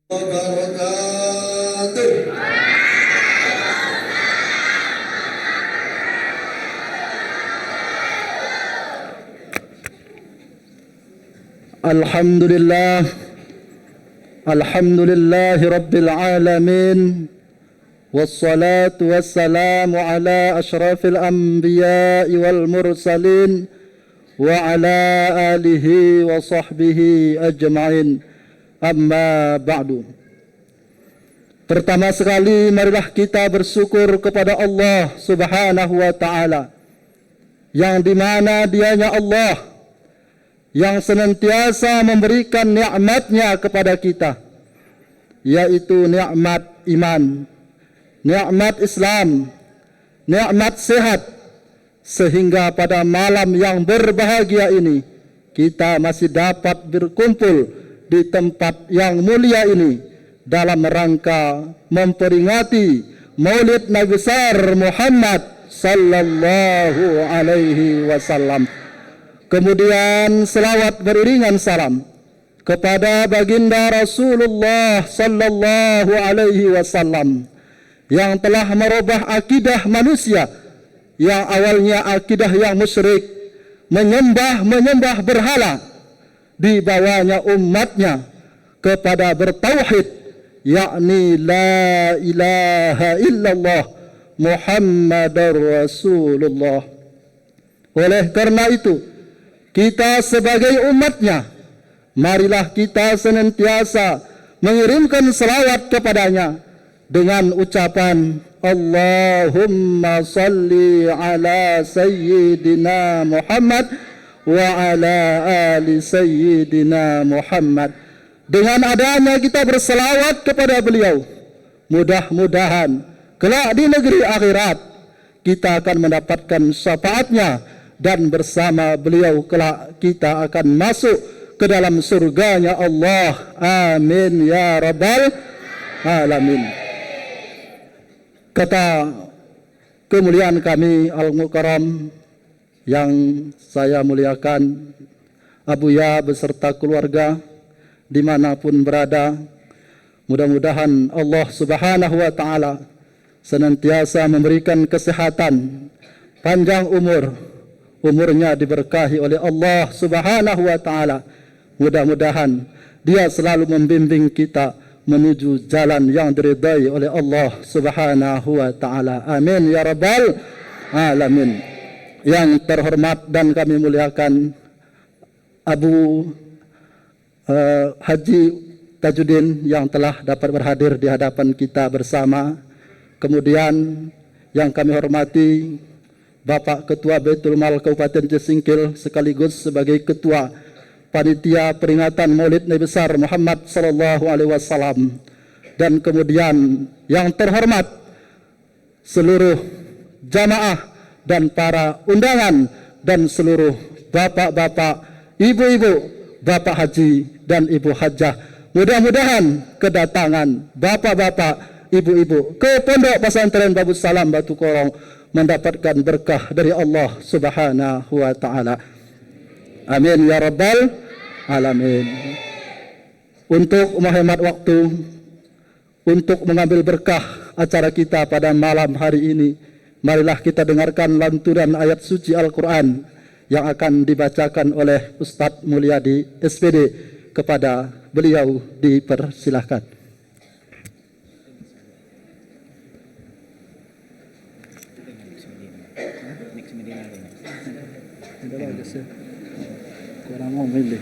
wabarakatuh. Alhamdulillah, alhamdulillahi rabbil alamin, wassalatu wassalamu ala ashrafil anbiya'i wal mursalin wa ala alihi wa sahbihi ajma'in. Amma ba'du. Pertama sekali marilah kita bersyukur kepada Allah Subhanahu wa ta'ala, yang dimana Dianya Allah yang senantiasa memberikan nikmatnya kepada kita, yaitu nikmat iman, nikmat Islam, nikmat sehat, sehingga pada malam yang berbahagia ini kita masih dapat berkumpul di tempat yang mulia ini dalam rangka memperingati Maulid Nabi besar Muhammad sallallahu alaihi wasallam. Kemudian selawat beriringan salam kepada baginda Rasulullah sallallahu alaihi wasallam yang telah merubah akidah manusia yang awalnya akidah yang musyrik, menyembah berhala, dibawanya umatnya kepada bertauhid, yakni la ilaha illallah Muhammadar Rasulullah. Oleh karena itu, kita sebagai umatnya, marilah kita senantiasa mengirimkan salawat kepadanya dengan ucapan Allahumma salli ala Sayyidina Muhammad wa ala ali Sayyidina Muhammad. Dengan adanya kita bersalawat kepada beliau, mudah-mudahan kelak di negeri akhirat kita akan mendapatkan syafaatnya, dan bersama beliau kelak kita akan masuk ke dalam surganya Allah. Amin ya rabbal alamin. Kata kemuliaan kami Al-Mukarram yang saya muliakan, Abuya beserta keluarga dimanapun berada, mudah-mudahan Allah Subhanahu wa ta'ala senantiasa memberikan kesehatan, panjang umurnya diberkahi oleh Allah Subhanahu wa ta'ala. Mudah-mudahan Dia selalu membimbing kita menuju jalan yang diridai oleh Allah Subhanahu wa ta'ala. Amin ya rabbal alamin. Yang terhormat dan kami muliakan Abu Haji Tajuddin yang telah dapat berhadir di hadapan kita bersama. Kemudian yang kami hormati Bapak Ketua Baitul Mal Kabupaten Cisingkil sekaligus sebagai Ketua Panitia Peringatan Maulid Nabi besar Muhammad sallallahu alaihi wasallam. Dan kemudian yang terhormat seluruh jamaah dan para undangan dan seluruh bapak-bapak, ibu-ibu, bapak haji dan ibu hajah. Mudah-mudahan kedatangan bapak-bapak, ibu-ibu ke Pondok Pesantren Babus Salam Batu Korong mendapatkan berkah dari Allah Subhanahu wa ta'ala. Amin ya rabbal alamin. Untuk menghemat waktu, untuk mengambil berkah acara kita pada malam hari ini, marilah kita dengarkan lantunan ayat suci Al-Quran yang akan dibacakan oleh Ustadz Mulyadi SPD. Kepada beliau dipersilahkan. Kurang mau milih.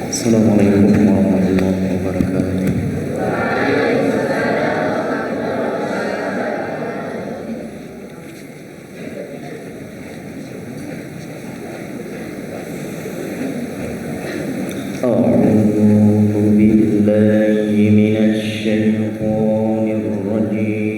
Assalamualaikum warahmatullahi wabarakatuh. أعوذ بالله من الشيطان الرجيم.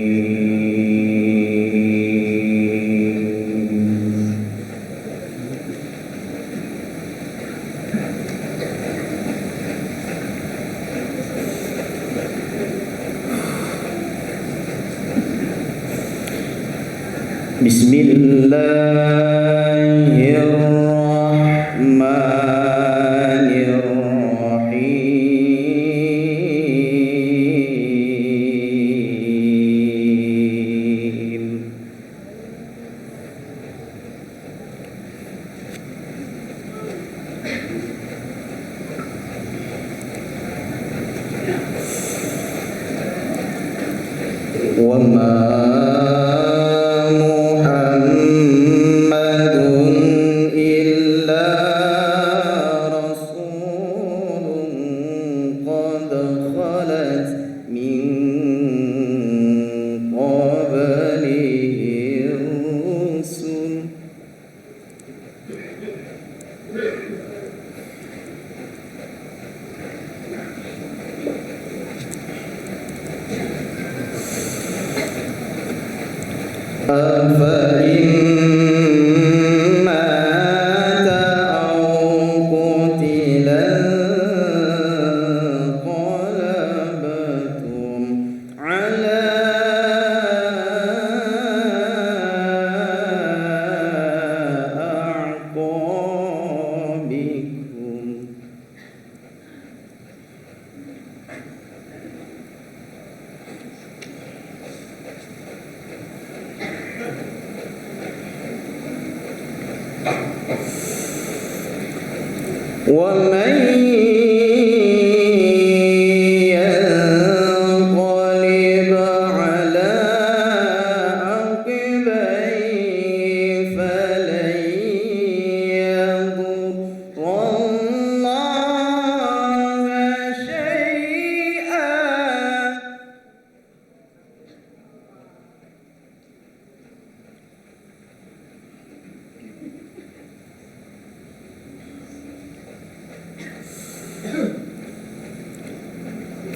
Bismillahirrahmanirrahim. Wa ma Muhammadun illa rasulun qad khalat min qablihi rusul. أفإن مات أو قتل انقلبتم على أعقابكم. ومن ينقلب على عقبيه فلن يضر الله شيئا.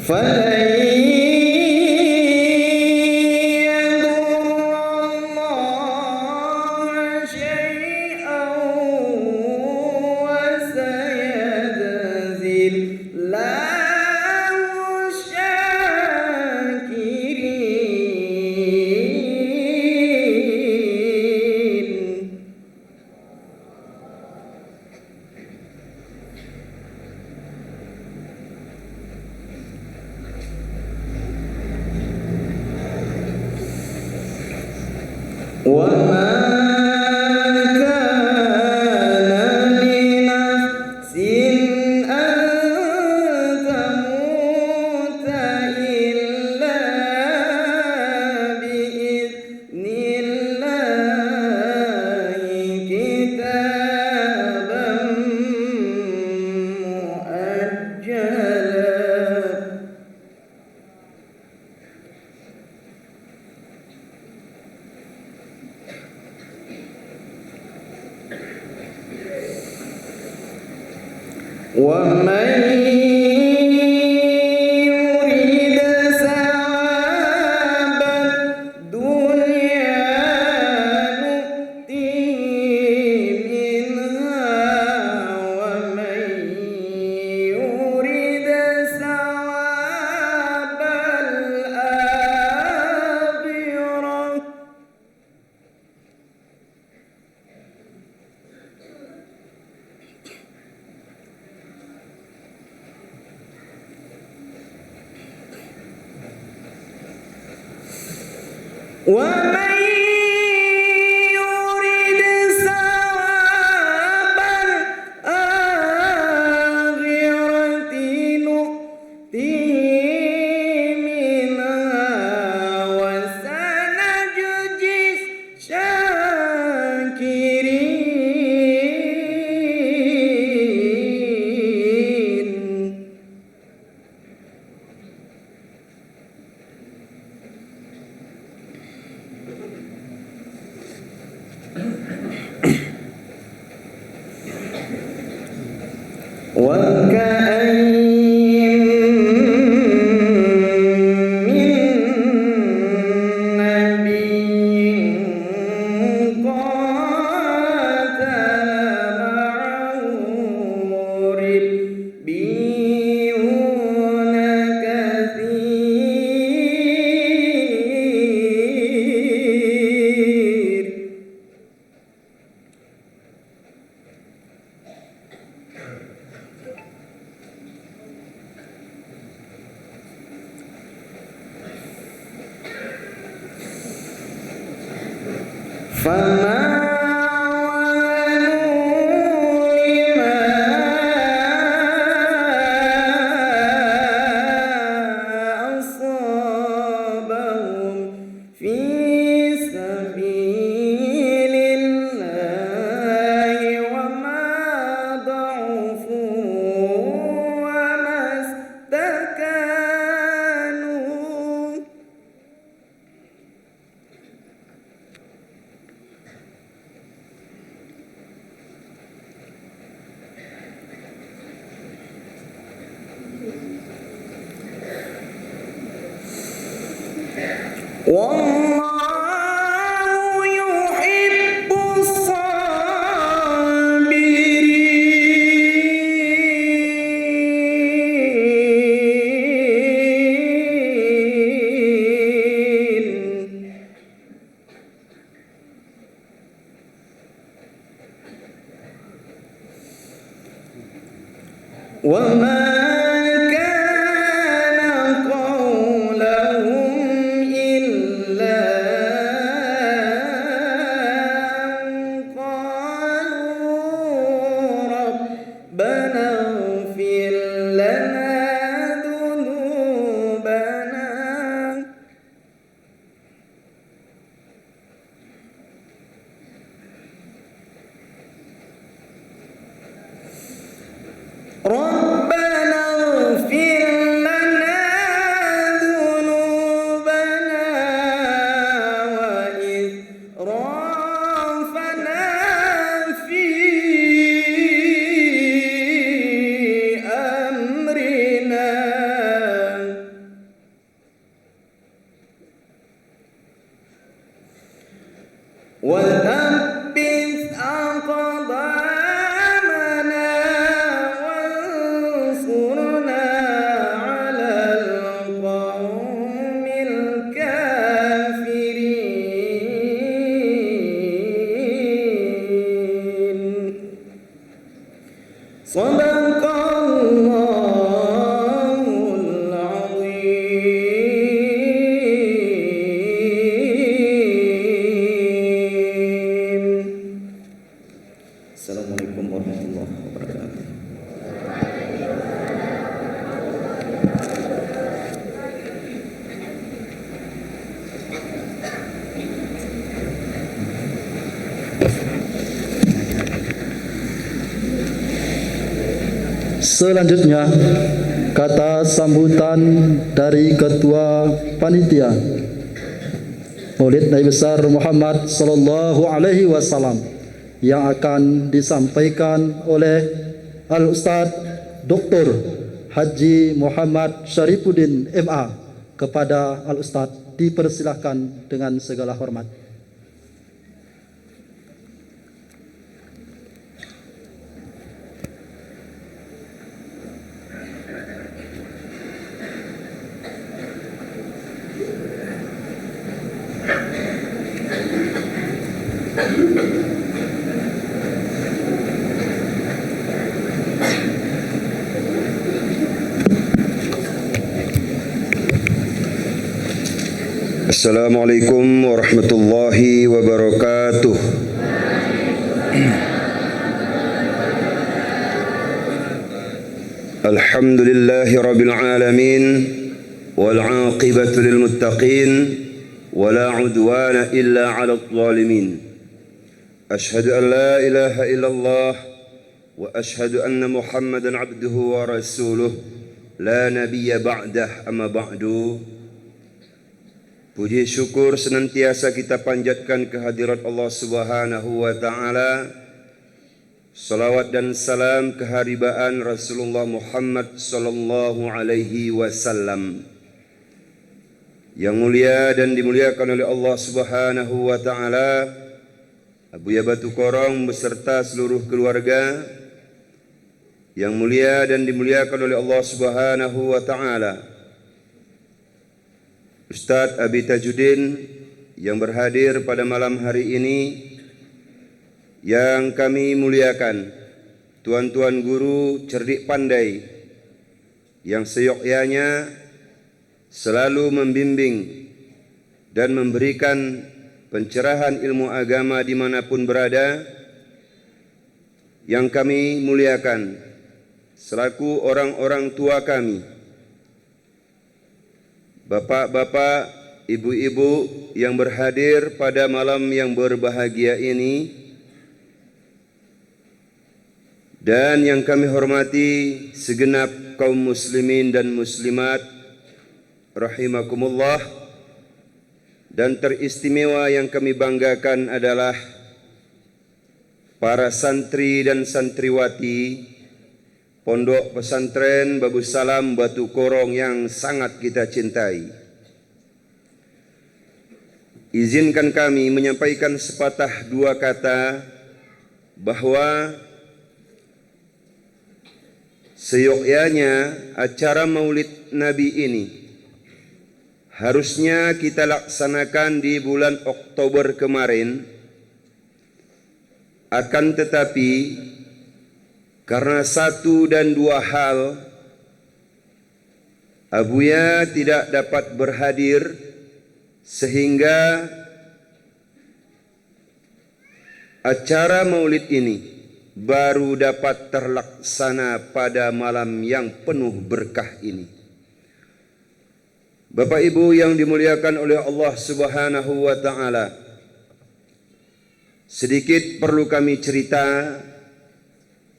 فلن يضر الله شيئا وسيجزي الله الشاكرين. وما كان لنفس أن تموت إلا بإذن الله كتابا مؤجلا. ومن يريد ثواب الدنيا نؤته منها ومن يريد ثواب الآخرة ومن يريد ثواب الآخرة نؤته منها وسنجزي الشاكرين. وكأين من نبي قاتل معه ربيون كثير فما وهنوا لما أصابهم في سبيل الله وما ضعفوا وما استكانوا والله يحب الصابرين وما كان قولهم إلا أن قالوا ربنا اغفر لنا ذنوبنا ربنا اغفر لنا ذنوبنا وإسرافنا في أمرنا وثبت أقدامنا وانصرنا على القوم الكافرين صدق الله العظيم. Assalamualaikum warahmatullahi wabarakatuh. Selanjutnya, kata sambutan dari Ketua Panitia Maulid Nabi Besar Muhammad Sallallahu Alaihi Wasallam yang akan disampaikan oleh Al-Ustaz Dr. Haji Muhammad Syarifuddin MA. Kepada Al-Ustaz dipersilahkan dengan segala hormat. Assalamualaikum warahmatullahi wabarakatuh. Alhamdulillahi rabbil alamin wal 'aqibatu lil muttaqin wala 'udwana illa 'alal zalimin. Ashhadu an la ilaha illallah wa ashhadu anna Muhammadan 'abduhu wa rasuluh la nabiyya ba'dah amma ba'du. Puji syukur senantiasa kita panjatkan kehadirat Allah Subhanahu wa taala. Salawat dan salam keharibaan Rasulullah Muhammad sallallahu alaihi wasallam yang mulia dan dimuliakan oleh Allah Subhanahu wa taala. Abuya Batu Korong beserta seluruh keluarga yang mulia dan dimuliakan oleh Allah Subhanahu wa taala. Ustaz Abi Tajuddin yang berhadir pada malam hari ini, yang kami muliakan, tuan-tuan guru cerdik pandai yang seyogyanya selalu membimbing dan memberikan pencerahan ilmu agama dimanapun berada, yang kami muliakan selaku orang-orang tua kami, bapak-bapak, ibu-ibu yang berhadir pada malam yang berbahagia ini, dan yang kami hormati segenap kaum muslimin dan muslimat rahimakumullah, dan teristimewa yang kami banggakan adalah para santri dan santriwati Pondok Pesantren Babu Salam Batu Korong yang sangat kita cintai. Izinkan kami menyampaikan sepatah dua kata bahwa seyogyanya acara Maulid Nabi ini harusnya kita laksanakan di bulan Oktober kemarin. Akan tetapi karena satu dan dua hal, Abuya tidak dapat berhadir sehingga acara Maulid ini baru dapat terlaksana pada malam yang penuh berkah ini. Bapak Ibu yang dimuliakan oleh Allah Subhanahu wa taala, sedikit perlu kami cerita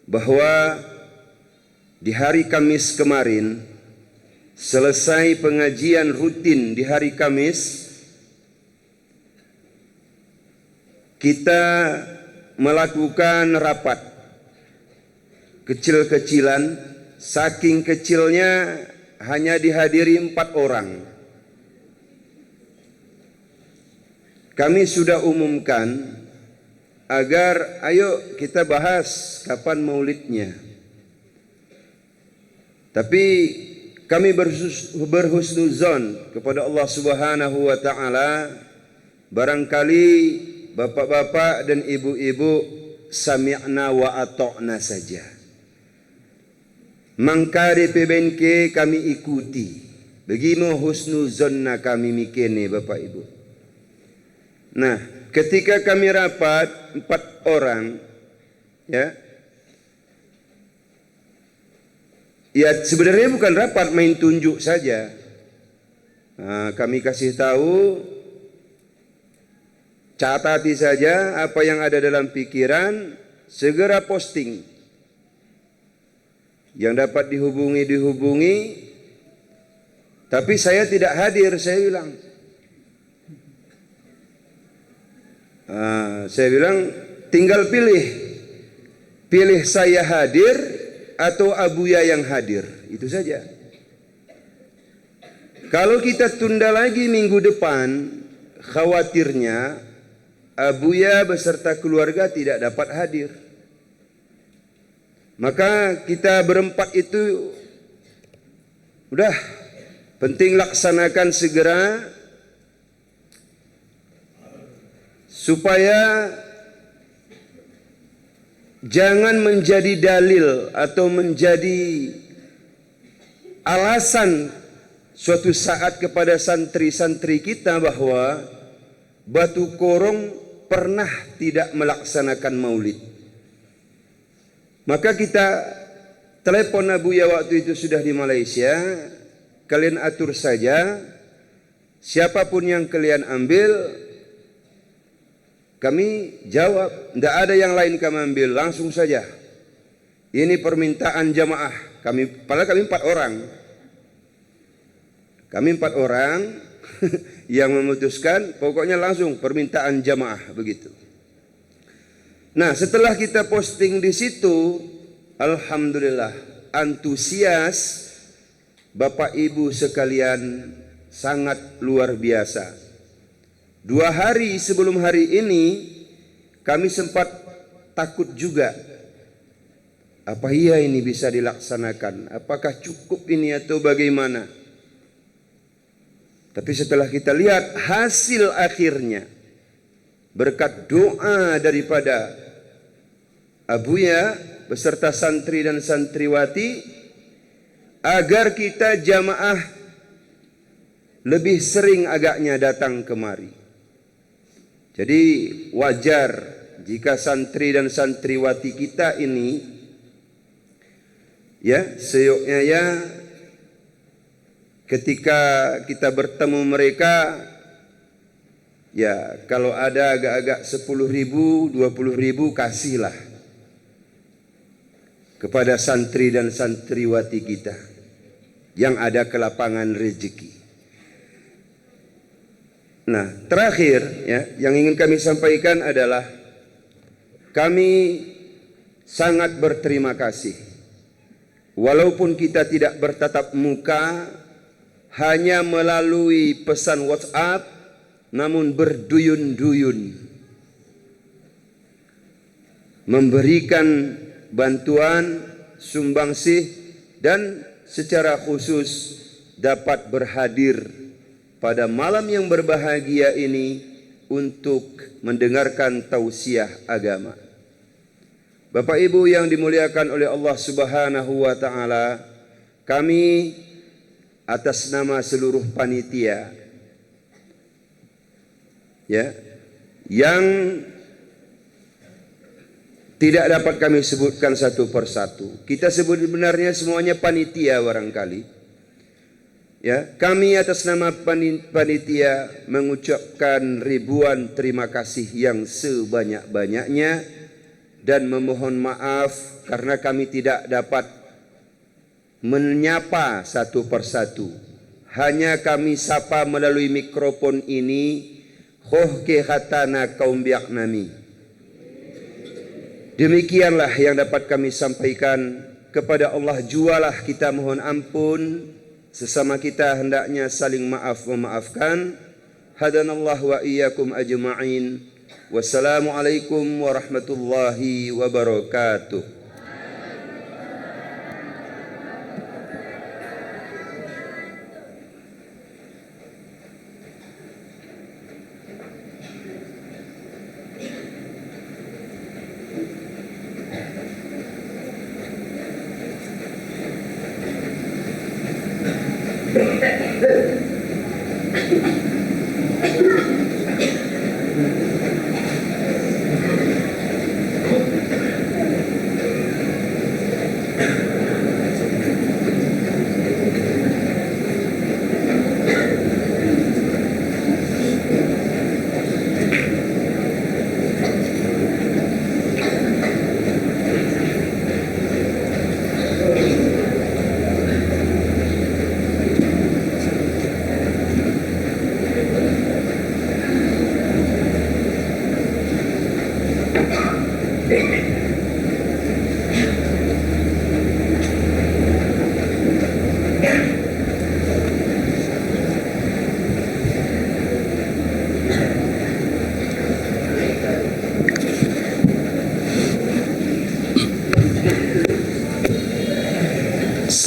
bahwa di hari Kamis kemarin, selesai pengajian rutin di hari Kamis, kita melakukan rapat kecil-kecilan. Saking kecilnya hanya dihadiri 4 orang. Kami sudah umumkan agar ayo kita bahas kapan maulidnya. Tapi kami berhusnuzon kepada Allah Subhanahu wa taala, barangkali bapak-bapak dan ibu-ibu sami'na wa ata'na saja. Mangkari PBNK kami ikuti. Begini husnuzonna kami mikirnya Bapak Ibu. Nah, ketika kami rapat 4 orang, ya sebenarnya bukan rapat main tunjuk saja. Nah, kami kasih tahu, catati saja apa yang ada dalam pikiran, segera posting. Yang dapat dihubungi. Tapi saya tidak hadir, saya bilang. Saya bilang tinggal pilih saya hadir atau Abuya yang hadir, itu saja. Kalau kita tunda lagi minggu depan, khawatirnya Abuya beserta keluarga tidak dapat hadir. Maka kita berempat itu udah penting laksanakan segera, supaya jangan menjadi dalil atau menjadi alasan suatu saat kepada santri-santri kita bahwa Batu Korong pernah tidak melaksanakan maulid. Maka kita telepon Abuya waktu itu sudah di Malaysia, kalian atur saja, siapapun yang kalian ambil, kami jawab, tidak ada yang lain kami ambil, langsung saja. Ini permintaan jamaah. Padahal kami 4 orang. Kami 4 orang yang memutuskan, pokoknya langsung permintaan jamaah begitu. Nah, setelah kita posting di situ, alhamdulillah, antusias Bapak Ibu sekalian sangat luar biasa. 2 hari sebelum hari ini kami sempat takut juga. Apa iya ini bisa dilaksanakan? Apakah cukup ini atau bagaimana? Tapi setelah kita lihat hasil akhirnya, berkat doa daripada Abuya beserta santri dan santriwati, agar kita jamaah lebih sering agaknya datang kemari. Jadi wajar jika santri dan santriwati kita ini ya seyoknya ya ketika kita bertemu mereka ya kalau ada agak-agak 10.000, 20.000 kasihlah kepada santri dan santriwati kita yang ada kelapangan rezeki. Nah, terakhir ya yang ingin kami sampaikan adalah kami sangat berterima kasih. Walaupun kita tidak bertatap muka, hanya melalui pesan WhatsApp, namun berduyun-duyun memberikan bantuan, sumbangsih, dan secara khusus dapat berhadir pada malam yang berbahagia ini untuk mendengarkan tausiah agama. Bapak Ibu yang dimuliakan oleh Allah Subhanahu wa taala, kami atas nama seluruh panitia ya yang tidak dapat kami sebutkan satu persatu. Kita sebut sebenarnya semuanya panitia barangkali. Ya, kami atas nama panitia mengucapkan ribuan terima kasih yang sebanyak-banyaknya dan memohon maaf karena kami tidak dapat menyapa satu persatu. Hanya kami sapa melalui mikrofon ini, khoh ke khatana kaum biak nami. Demikianlah yang dapat kami sampaikan. Kepada Allah jualah kita mohon ampun, sesama kita hendaknya saling maaf memaafkan. Hadanallah wa iyyakum ajma'in. Wassalamualaikum warahmatullahi wabarakatuh.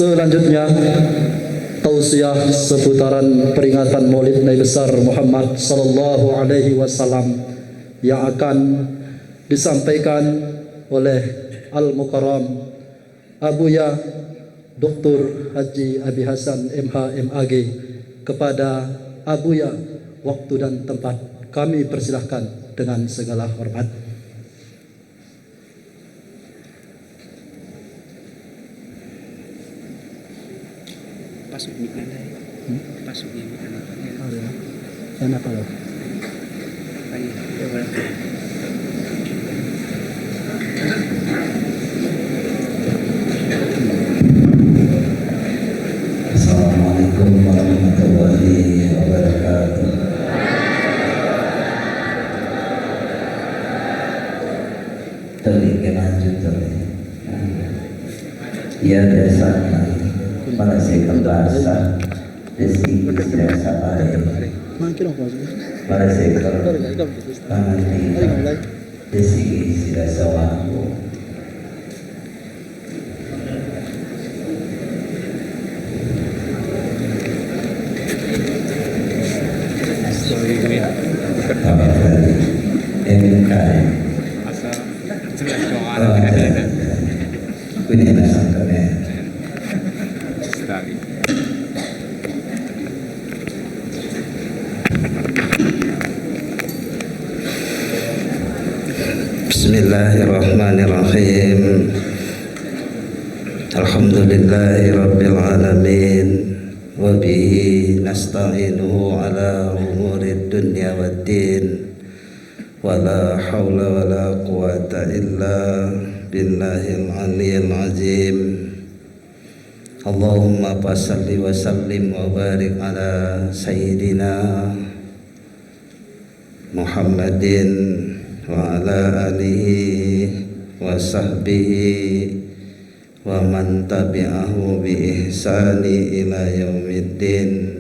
Selanjutnya tausiah seputaran peringatan Maulid Nabi besar Muhammad sallallahu alaihi wasallam yang akan disampaikan oleh Al-Mukarram Abuya Dr. Haji Abi Hasan MH MAG. Kepada Abuya waktu dan tempat kami persilahkan dengan segala hormat. Pasok mic na lang. Pasok yung mic na lang. Yan apa lo? Ay, wala. Assalamualaikum warahmatullahi wabarakatuh. Terlihat lanjut terlihat. Ya dasarnya para sekal bahasa desi tidak sabar. Para sekal panganti desi tidak sawaku. Bismillahirrahmanirrahim. Alhamdulillahi rabbil alamin. Wa bihi nasta'inuhu ala umurid dunya waddin. Wa la hawla wa la quwata illa billahil aliyyil azim. Allahumma salli wa sallim wa barik ala sayyidina Muhammadin wa ala alihi wa sahbihi wa man tabi'ahu bi ihsani ila yaumiddin.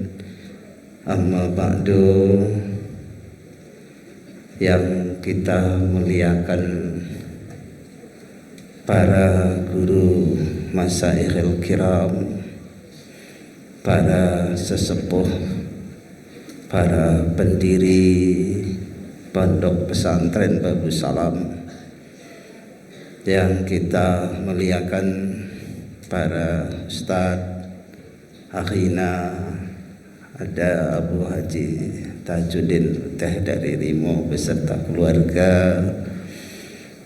Amma ba'du. Yang kita muliakan para guru masyayikhil kiram, para sesepuh, para pendiri Pondok Pesantren Babu Salam, yang kita muliakan para ustadz, akhina, ada Abu Haji Tajuddin Teh dari Rimo beserta keluarga,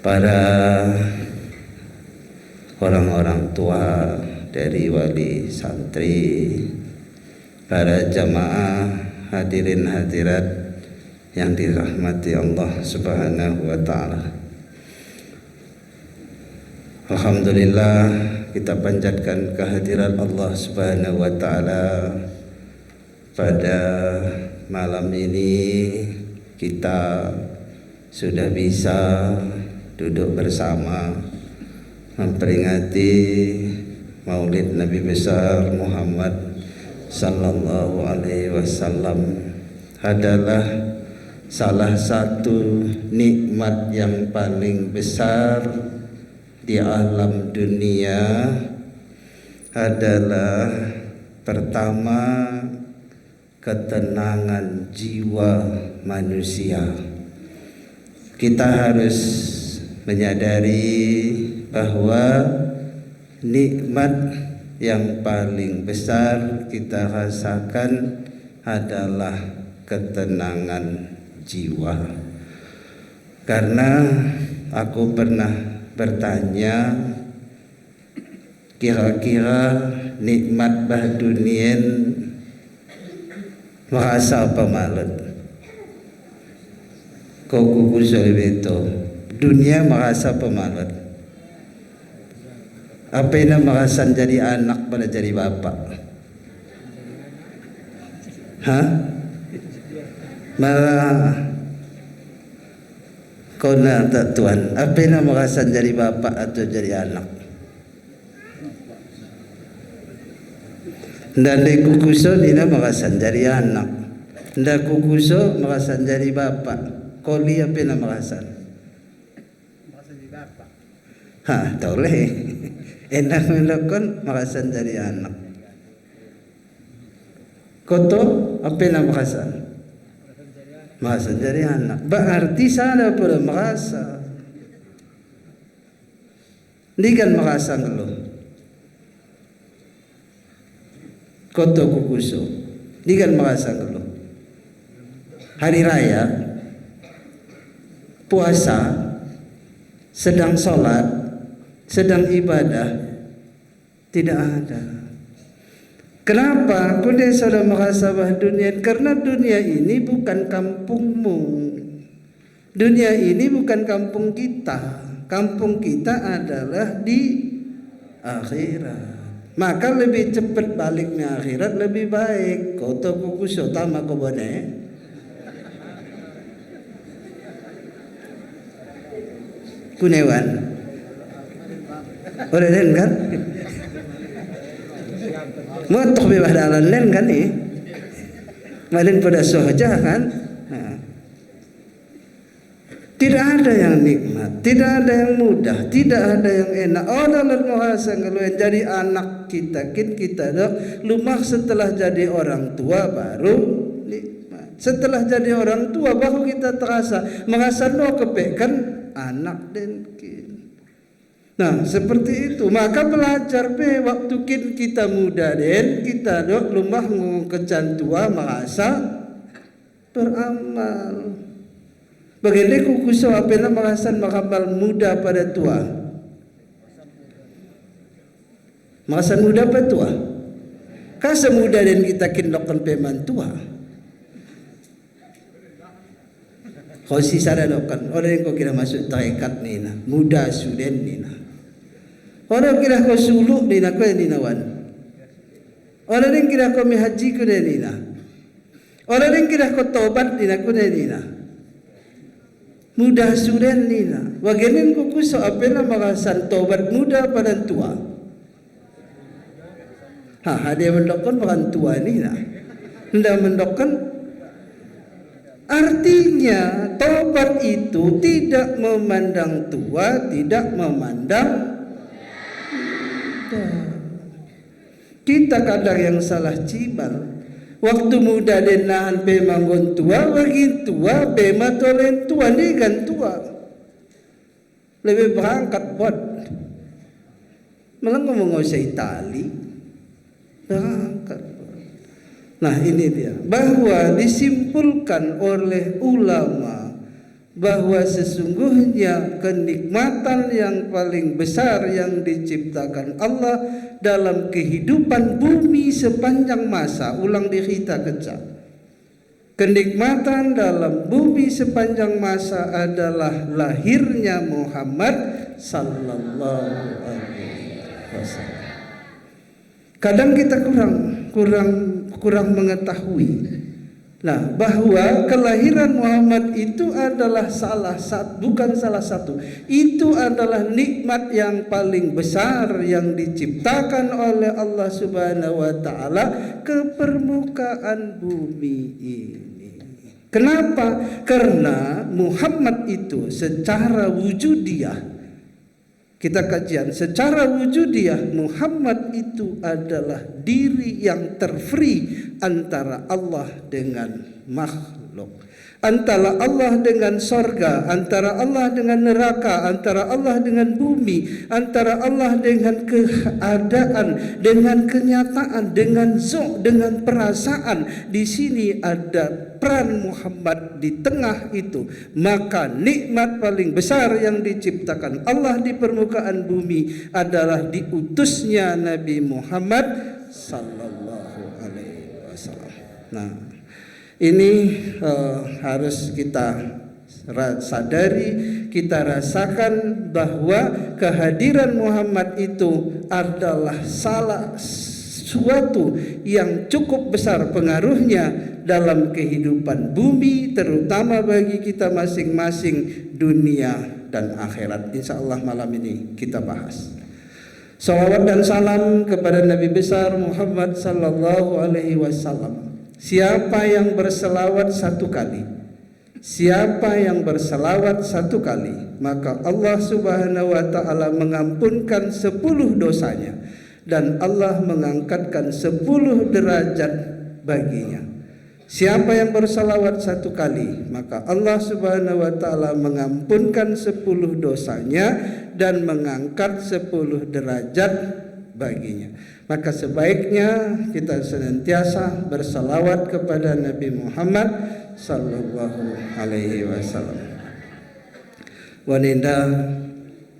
para orang-orang tua dari wali santri, para jamaah hadirin hadirat yang dirahmati Allah Subhanahu wa ta'ala. Alhamdulillah, kita panjatkan kehadiran Allah Subhanahu wa ta'ala. Pada malam ini kita sudah bisa duduk bersama memperingati Maulid Nabi besar Muhammad sallallahu alaihi wasallam. Adalah salah satu nikmat yang paling besar di alam dunia. Adalah pertama, ketenangan jiwa manusia. Kita harus menyadari bahwa nikmat yang paling besar kita rasakan adalah ketenangan jiwa. Karena aku pernah bertanya, kira-kira nikmat bahdunien merasa apa malut? Kau kukus itu dunia merasa apa malut? Apa yang merasa jadi anak pada jadi bapak? Hah? Malah kau nak tak tuan? Apa yang merasa jadi bapak atau jadi anak? Dan di kukuso dina merasa jadi anak. Ndak kukuso merasa jadi bapak. Kau lihat apa yang merasa? Merasa jadi bapak. Hah, toleh. Enak melakukan merasa jadi anak. Kau tahu apa yang merasa? Merasa jadi anak. Berarti sana pula merasa. Ini kan merasa ngeluh. Koto kukuso, ini kan merasa ngeluh. Hari raya, puasa, sedang sholat, sedang ibadah, tidak ada. Kenapa? Kau sudah merasa bahwa dunia, karena dunia ini bukan kampungmu. Dunia ini bukan kampung kita. Kampung kita adalah di akhirat. Maka lebih cepat baliknya akhirat lebih baik. Kau tahu kukus utama kau boleh. Kunewan. Orang lain kan? Motok bebas dalan lain kan ni? Malin pada sohja kan? Tidak ada yang nikmat, tidak ada yang mudah, tidak ada yang enak. Oh, dalam merasa kalau yang jadi anak kita dah lumah setelah jadi orang tua baru nikmat. Setelah jadi orang tua baru kita terasa merasa no kepekkan anak dan kin. Nah, seperti itu. Maka belajar waktu kita muda dan kita dah lumah mengecan tua merasa beramal. Bagaimana kukuso apena merasan makambal muda pada tua. Merasan muda pada tua. Kasa muda dan kita kinlokan peman tua. Kau sisa dokan orang yang kau kira masuk tarekat nina, muda suden nina. Orang kira kau suluk nina kau nina wan. Orang yang kira kau mihaji kau nina. Orang yang kira kau tobat nina kau nina. Muda suden nina. Waganin kuku so apena makasan tobat muda pada tua. Dia mendokkan bukan tua nina. Hendak mendokkan. Artinya tobat itu tidak memandang tua, tidak memandang muda. Kita kadang yang salah cibal. Waktu muda dan nahan pemanggon tua, bagi tua pema tolen tua ni kan tua. Lebih berangkat bot. Malah ngomong usai tali. Berangkat. Nah ini dia, bahwa disimpulkan oleh ulama bahwa sesungguhnya kenikmatan yang paling besar yang diciptakan Allah dalam kehidupan bumi sepanjang masa, ulang diri kita kecak. Kenikmatan dalam bumi sepanjang masa adalah lahirnya Muhammad sallallahu alaihi wasallam. Kadang kita kurang mengetahui bahwa kelahiran Muhammad itu adalah bukan salah satu, itu adalah nikmat yang paling besar yang diciptakan oleh Allah Subhanahu wa taala ke permukaan bumi ini. Kenapa? Karena Muhammad itu secara wujudiah, kita kajian secara wujudiah, Muhammad itu adalah diri yang terfree antara Allah dengan makhluk, antara Allah dengan sorga, antara Allah dengan neraka, antara Allah dengan bumi, antara Allah dengan keadaan, dengan kenyataan, dengan zon, dengan perasaan. Di sini ada peran Muhammad di tengah itu. Maka nikmat paling besar yang diciptakan Allah di permukaan bumi adalah diutusnya Nabi Muhammad sallallahu alaihi wasallam. Nah, ini harus kita sadari, kita rasakan bahwa kehadiran Muhammad itu adalah salah suatu yang cukup besar pengaruhnya dalam kehidupan bumi, terutama bagi kita masing-masing, dunia dan akhirat. Insya Allah malam ini kita bahas. Salawat dan salam kepada Nabi besar Muhammad sallallahu alaihi wasallam. Siapa yang berselawat satu kali, siapa yang berselawat satu kali, maka Allah Subhanahu wa taala mengampunkan 10 dosanya dan Allah mengangkatkan 10 derajat baginya. Siapa yang bersalawat satu kali, maka Allah Subhanahu wa taala mengampunkan 10 dosanya dan mengangkat 10 derajat baginya. Maka sebaiknya kita senantiasa bersalawat kepada Nabi Muhammad sallallahu alaihi wasallam. Wanita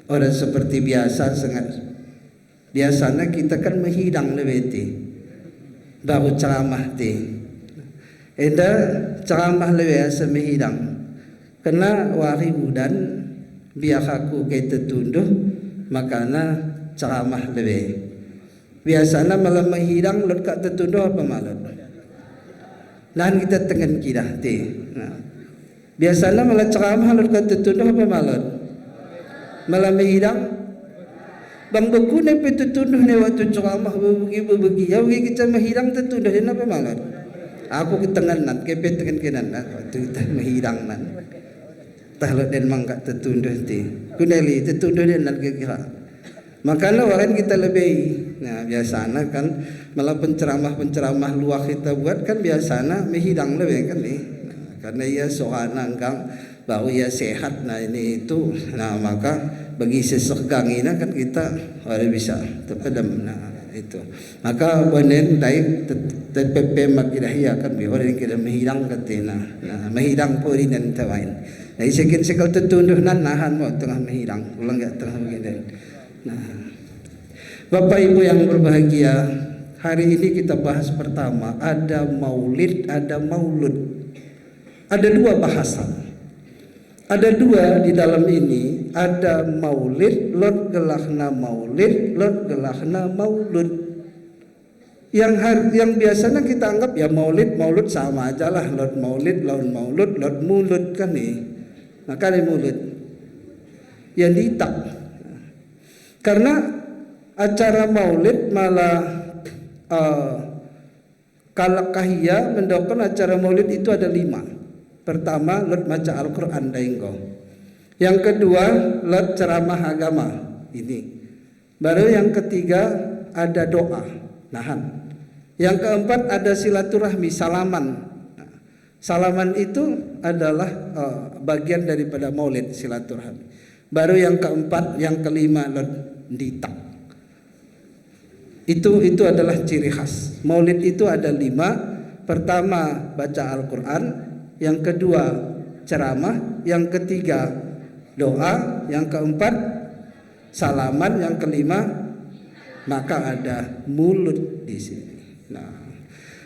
orang seperti biasa biasanya kita kan menghidang lebih baru ceramah ceramah lebih asa menghidang kena wari budan biar aku kita tunduh makana ceramah lebih biasanya malam menghidang lot kat tertunduh apa malam dan kita tengen kita biasanya malam ceramah lot kat tertunduh apa malam menghidang bang beku ne petunduh ne waktu ceramah berbagi ya bagi kita menghidang tertunduh dan apa malam aku ketenganan kepet dengan kenan waktu kita menghidang nan tahlak dan mangkat tertunduh kuneli tertunduh dan kira makanya orang kita lebih biasanya kan malah penceramah luar kita buat kan biasanya menghidang lebih kan karena ia sohana kang bahwa ia sehat ini itu maka bagi sesegang ini kan kita harus bisa terpedam itu maka benar TPP makidahia kan bi orang kita menghidang katena. Nah, menghidang pori dan tawain. Nah, sekian sekal tertunduh nan nahan mau tengah menghidang, ulang enggak tengah begini. Nah, Bapak Ibu yang berbahagia, hari ini kita bahas pertama ada maulid, ada maulud. Ada dua bahasan. Ada dua di dalam ini, ada maulid, lot gelahna maulid, lot gelahna maulud. Yang biasanya kita anggap ya maulid sama aja lah, lot maulid, laun maulud, lot mulud kan nih. Nah kali mulud yang ditak. Karena acara maulid malah kalakahia mendokon acara maulid itu ada 5. Pertama, lot maca Al-Quran dainggo. Yang kedua, lot ceramah agama ini. Baru yang ketiga ada doa, nahan. Yang keempat ada silaturahmi, salaman. Nah, salaman itu adalah bagian daripada maulid, silaturahmi. Baru yang keempat, yang kelima lot ditak. Itu adalah ciri khas. Maulid itu ada 5. Pertama baca Al-Quran, yang kedua ceramah, yang ketiga doa, yang keempat salaman, yang kelima maka ada mulut di sini. Nah,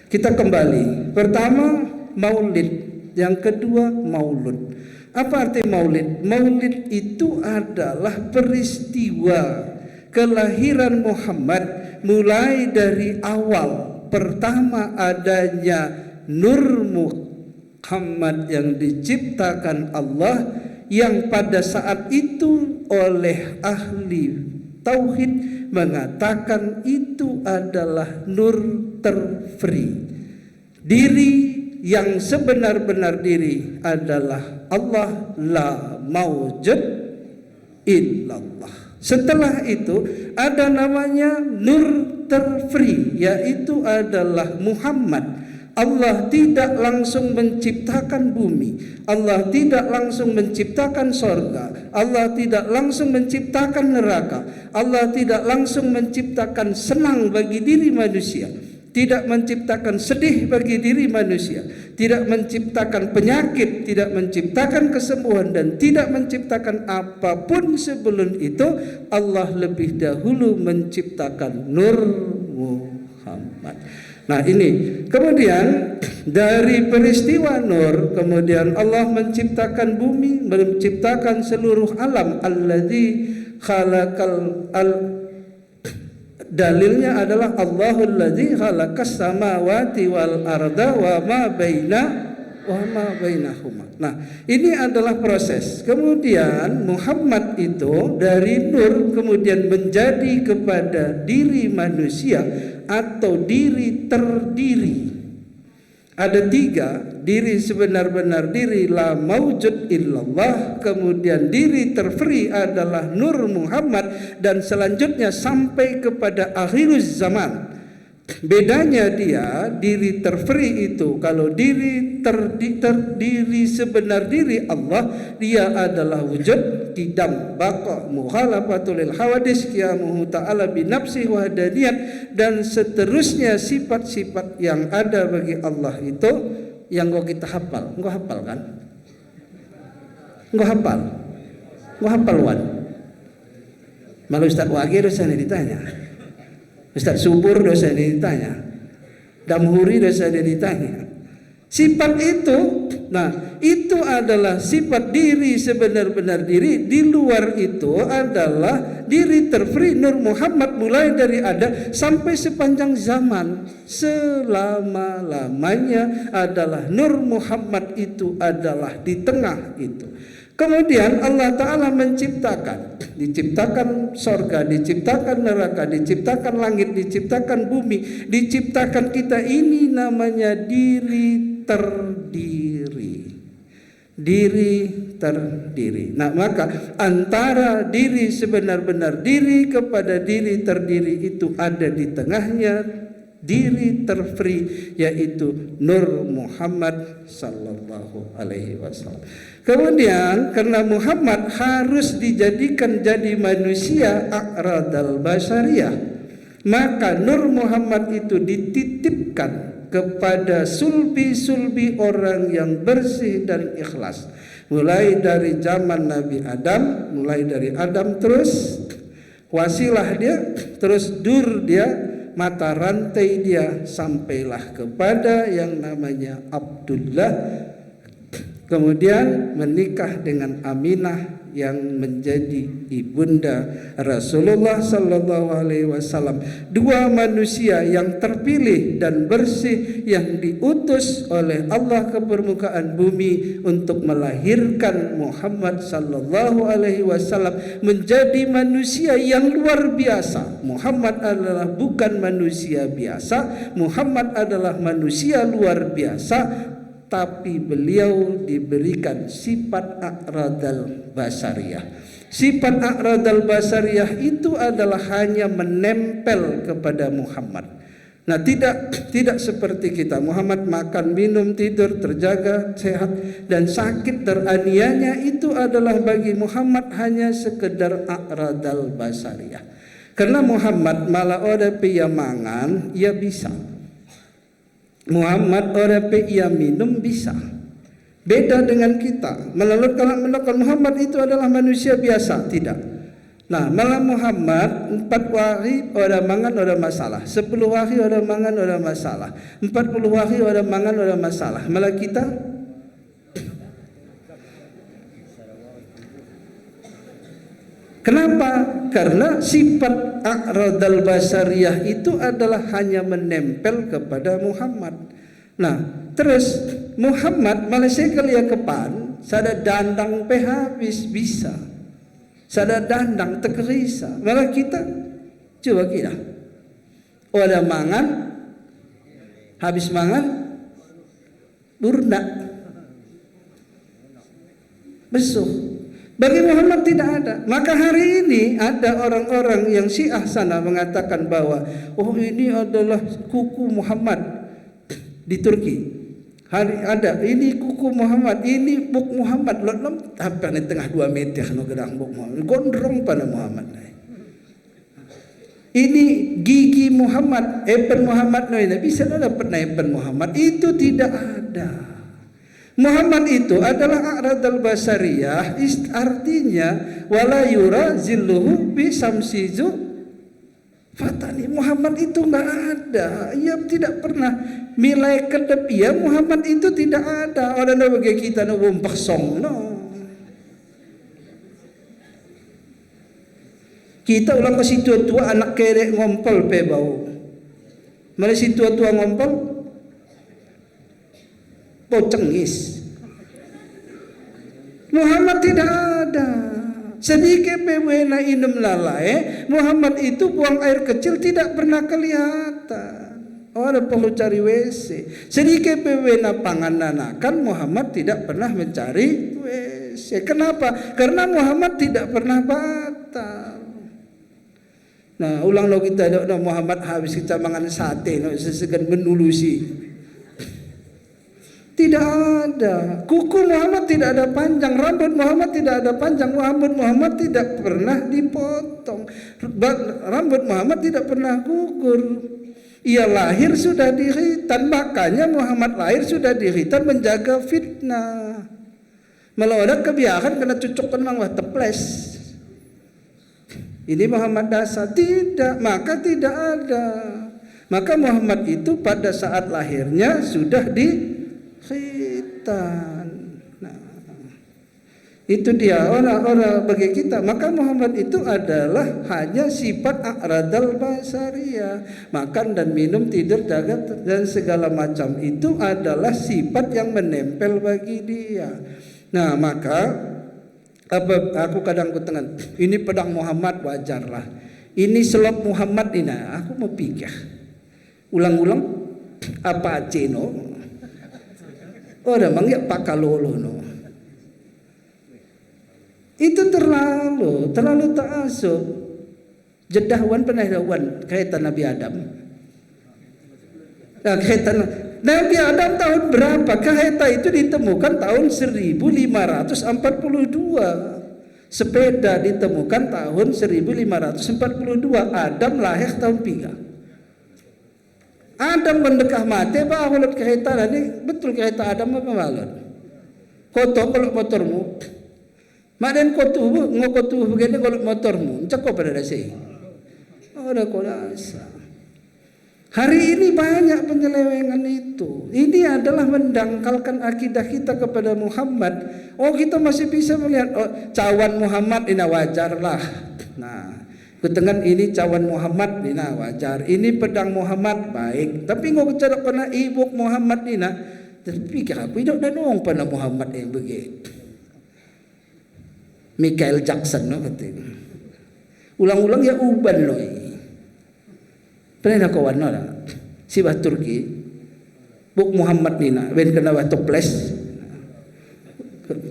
kita kembali. Pertama maulid, yang kedua maulud. Apa arti maulid? Maulid itu adalah peristiwa kelahiran Muhammad mulai dari awal. Pertama adanya Nur Muhammad yang diciptakan Allah, yang pada saat itu oleh ahli tauhid mengatakan itu adalah nur terfri. Diri yang sebenar-benar diri adalah Allah, la maujud illallah. Setelah itu ada namanya nur terfri, yaitu adalah Muhammad. Allah tidak langsung menciptakan bumi, Allah tidak langsung menciptakan sorga, Allah tidak langsung menciptakan neraka, Allah tidak langsung menciptakan senang bagi diri manusia, tidak menciptakan sedih bagi diri manusia, tidak menciptakan penyakit, tidak menciptakan kesembuhan, dan tidak menciptakan apapun sebelum itu. Allah lebih dahulu menciptakan Nur Muhammad. Nah ini, kemudian dari peristiwa Nur, kemudian Allah menciptakan bumi, menciptakan seluruh alam. Alladzi khalaqal dalilnya adalah Allahul ladzi khalaqas samawati wal arda wa ma bainahuma. Nah, ini adalah proses. Kemudian Muhammad itu dari nur kemudian menjadi kepada diri manusia atau diri terdiri. Ada 3, diri sebenar-benar diri la maujud illallah, kemudian diri terfri adalah Nur Muhammad, dan selanjutnya sampai kepada akhiruz zaman. Bedanya dia, diri terfri itu kalau diri terdiri sebenar diri Allah, dia adalah wujud, qidam, baqa, mukhalafatul hawadis, qiyamuhu ta'ala binafsi wahdaniyat, dan seterusnya sifat-sifat yang ada bagi Allah itu yang kita hafal. Engkau hafal kan? Engkau hafal wan. Malu Ustaz Wage dosa ditanya. Ustaz Subur dosa ditanya, Damhuri dosa ditanya. Sifat itu, nah itu adalah sifat diri sebenar-benar diri. Di luar itu adalah diri terfri Nur Muhammad mulai dari ada sampai sepanjang zaman. Selama-lamanya adalah Nur Muhammad itu adalah di tengah itu. Kemudian Allah Ta'ala diciptakan sorga, diciptakan neraka, diciptakan langit, diciptakan bumi, diciptakan kita. Ini namanya diri terdiri. Diri terdiri. Nah maka antara diri sebenar-benar diri kepada diri terdiri itu ada di tengahnya diri terfri, yaitu Nur Muhammad sallallahu alaihi wasallam. Kemudian karena Muhammad harus dijadikan jadi manusia a'radal basyariyah, maka Nur Muhammad itu dititipkan kepada sulbi-sulbi orang yang bersih dan ikhlas. Mulai dari zaman Nabi Adam, mulai dari Adam terus wasilah dia, terus dur dia, mata rantai dia, sampailah kepada yang namanya Abdullah, kemudian menikah dengan Aminah yang menjadi ibunda Rasulullah sallallahu alaihi wasallam. Dua manusia yang terpilih dan bersih yang diutus oleh Allah ke permukaan bumi untuk melahirkan Muhammad sallallahu alaihi wasallam menjadi manusia yang luar biasa. Muhammad adalah bukan manusia biasa, Muhammad adalah manusia luar biasa, tapi beliau diberikan sifat a'radal basariyah. Sifat a'radal basariyah itu adalah hanya menempel kepada Muhammad. Nah, tidak seperti kita. Muhammad makan, minum, tidur, terjaga, sehat dan sakit teraniaya, itu adalah bagi Muhammad hanya sekedar a'radal basariyah. Karena Muhammad malah ora piya mangan, ia bisa. Muhammad orang ia minum bisa. Beda dengan kita. Kalau Muhammad itu adalah manusia biasa, tidak. Nah, malah Muhammad 4 hari orang mangan orang masalah, 10 hari orang mangan orang masalah, 40 hari orang mangan orang masalah. Malah kita kenapa? Karena sifat a'radal basariyah itu adalah hanya menempel kepada Muhammad. Nah, terus Muhammad Malaysia kalian kepan, sada dandang habis bisa. Sada dandang terkerisa. Malah kita coba kira. Ada mangan, habis mangan burna. Besok. Bagi Muhammad tidak ada. Maka hari ini ada orang-orang yang Syiah sana mengatakan bahwa oh ini adalah kuku Muhammad di Turki. Hari ada ini kuku Muhammad, ini buk Muhammad. Apa di tengah 2 meter no gerang buk Muhammad. Gondrong pada Muhammad. Ini gigi Muhammad, epen Muhammad no ini bisa dapat epen Muhammad. Itu tidak ada. Muhammad itu adalah a'radal basariyah, artinya wala yura zilluhu bi samsizu fatani. Muhammad itu enggak ada. Ia tidak pernah nilai kedep. Ia Muhammad itu tidak ada. Orang bagi kita no bompasong no. Kita ulang ke situ tua anak kerek ngompol pe bau. Mari situ tua ngompol cengis. Muhammad tidak ada. Sedikit pewena inem lalai, Muhammad itu buang air kecil tidak pernah kelihatan. Orang perlu cari WC. Sedikit pewena pangananakan, Muhammad tidak pernah mencari WC. Kenapa? Karena Muhammad tidak pernah batal. Nah, ulang lo kita Muhammad habis kita makan sate, sesegan menulusi. Tidak ada. Kuku Muhammad tidak ada panjang, rambut Muhammad tidak ada panjang, rambut Muhammad tidak pernah dipotong, rambut Muhammad tidak pernah gugur. Ia lahir sudah di khitan, makanya Muhammad lahir sudah di khitan menjaga fitnah. Malah ada kebiasaan kena cucukkan mangwah teples. Ini Muhammad dasar tidak, maka tidak ada. Maka Muhammad itu pada saat lahirnya sudah di khitan. Nah, itu dia orang-orang bagi kita. Maka Muhammad itu adalah hanya sifat a'radal basariyah. Makan dan minum, tidur, jaga dan segala macam itu adalah sifat yang menempel bagi dia. Nah, maka aku kadang kutengan, ini pedang Muhammad wajarlah. Ini selop Muhammad ini, aku mau pikir. Ulang-ulang apa cino? Orang manggil pakalolo no. Itu terlalu ta'asub. Jedahwan penahwan kaitan Nabi Adam. Nah, kaitan Nabi Adam tahun berapa? Kaitan itu ditemukan tahun 1542. Sepeda ditemukan tahun 1542. Adam lahir tahun 3. Adam mendekah mati apa ulat kereta tadi betul kereta Adam apa malut. Kotor kalau motormu. Maden kotu ngokotu begini kalau motormu. Cakap pada dasi. Ada kolasa. Hari ini banyak penyelewengan itu. Ini adalah mendangkalkan akidah kita kepada Muhammad. Oh, kita masih bisa melihat cawan Muhammad ini wajar lah. Nah, ketengan ini cawan Muhammad ini wajar. Ini pedang Muhammad baik. Tapi ngok cara kena ibuk Muhammad ini nak. Tapi kira aku hidup dan orang pada Muhammad yang begitu. Michael Jackson no katanya. Ulang-ulang ya uban loh. Pernah kawan no si bah Turki buk Muhammad ni nak ben kena batu toples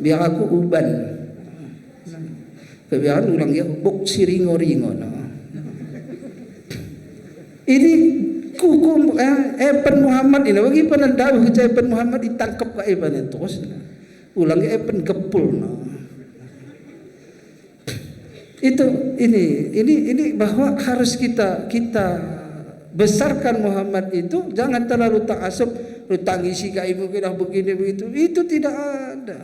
biar aku uban biar ulang ya buk si ringo no. Ini kuku Epen Muhammad ini bagi penandau kerja Epen Muhammad ditangkap ke Epen terus ulang ya Epen gepul no. Itu ini bahwa harus kita besarkan Muhammad itu, jangan terlalu ta'assub, lu tangisi ka ibu kita begini begitu. Itu tidak ada.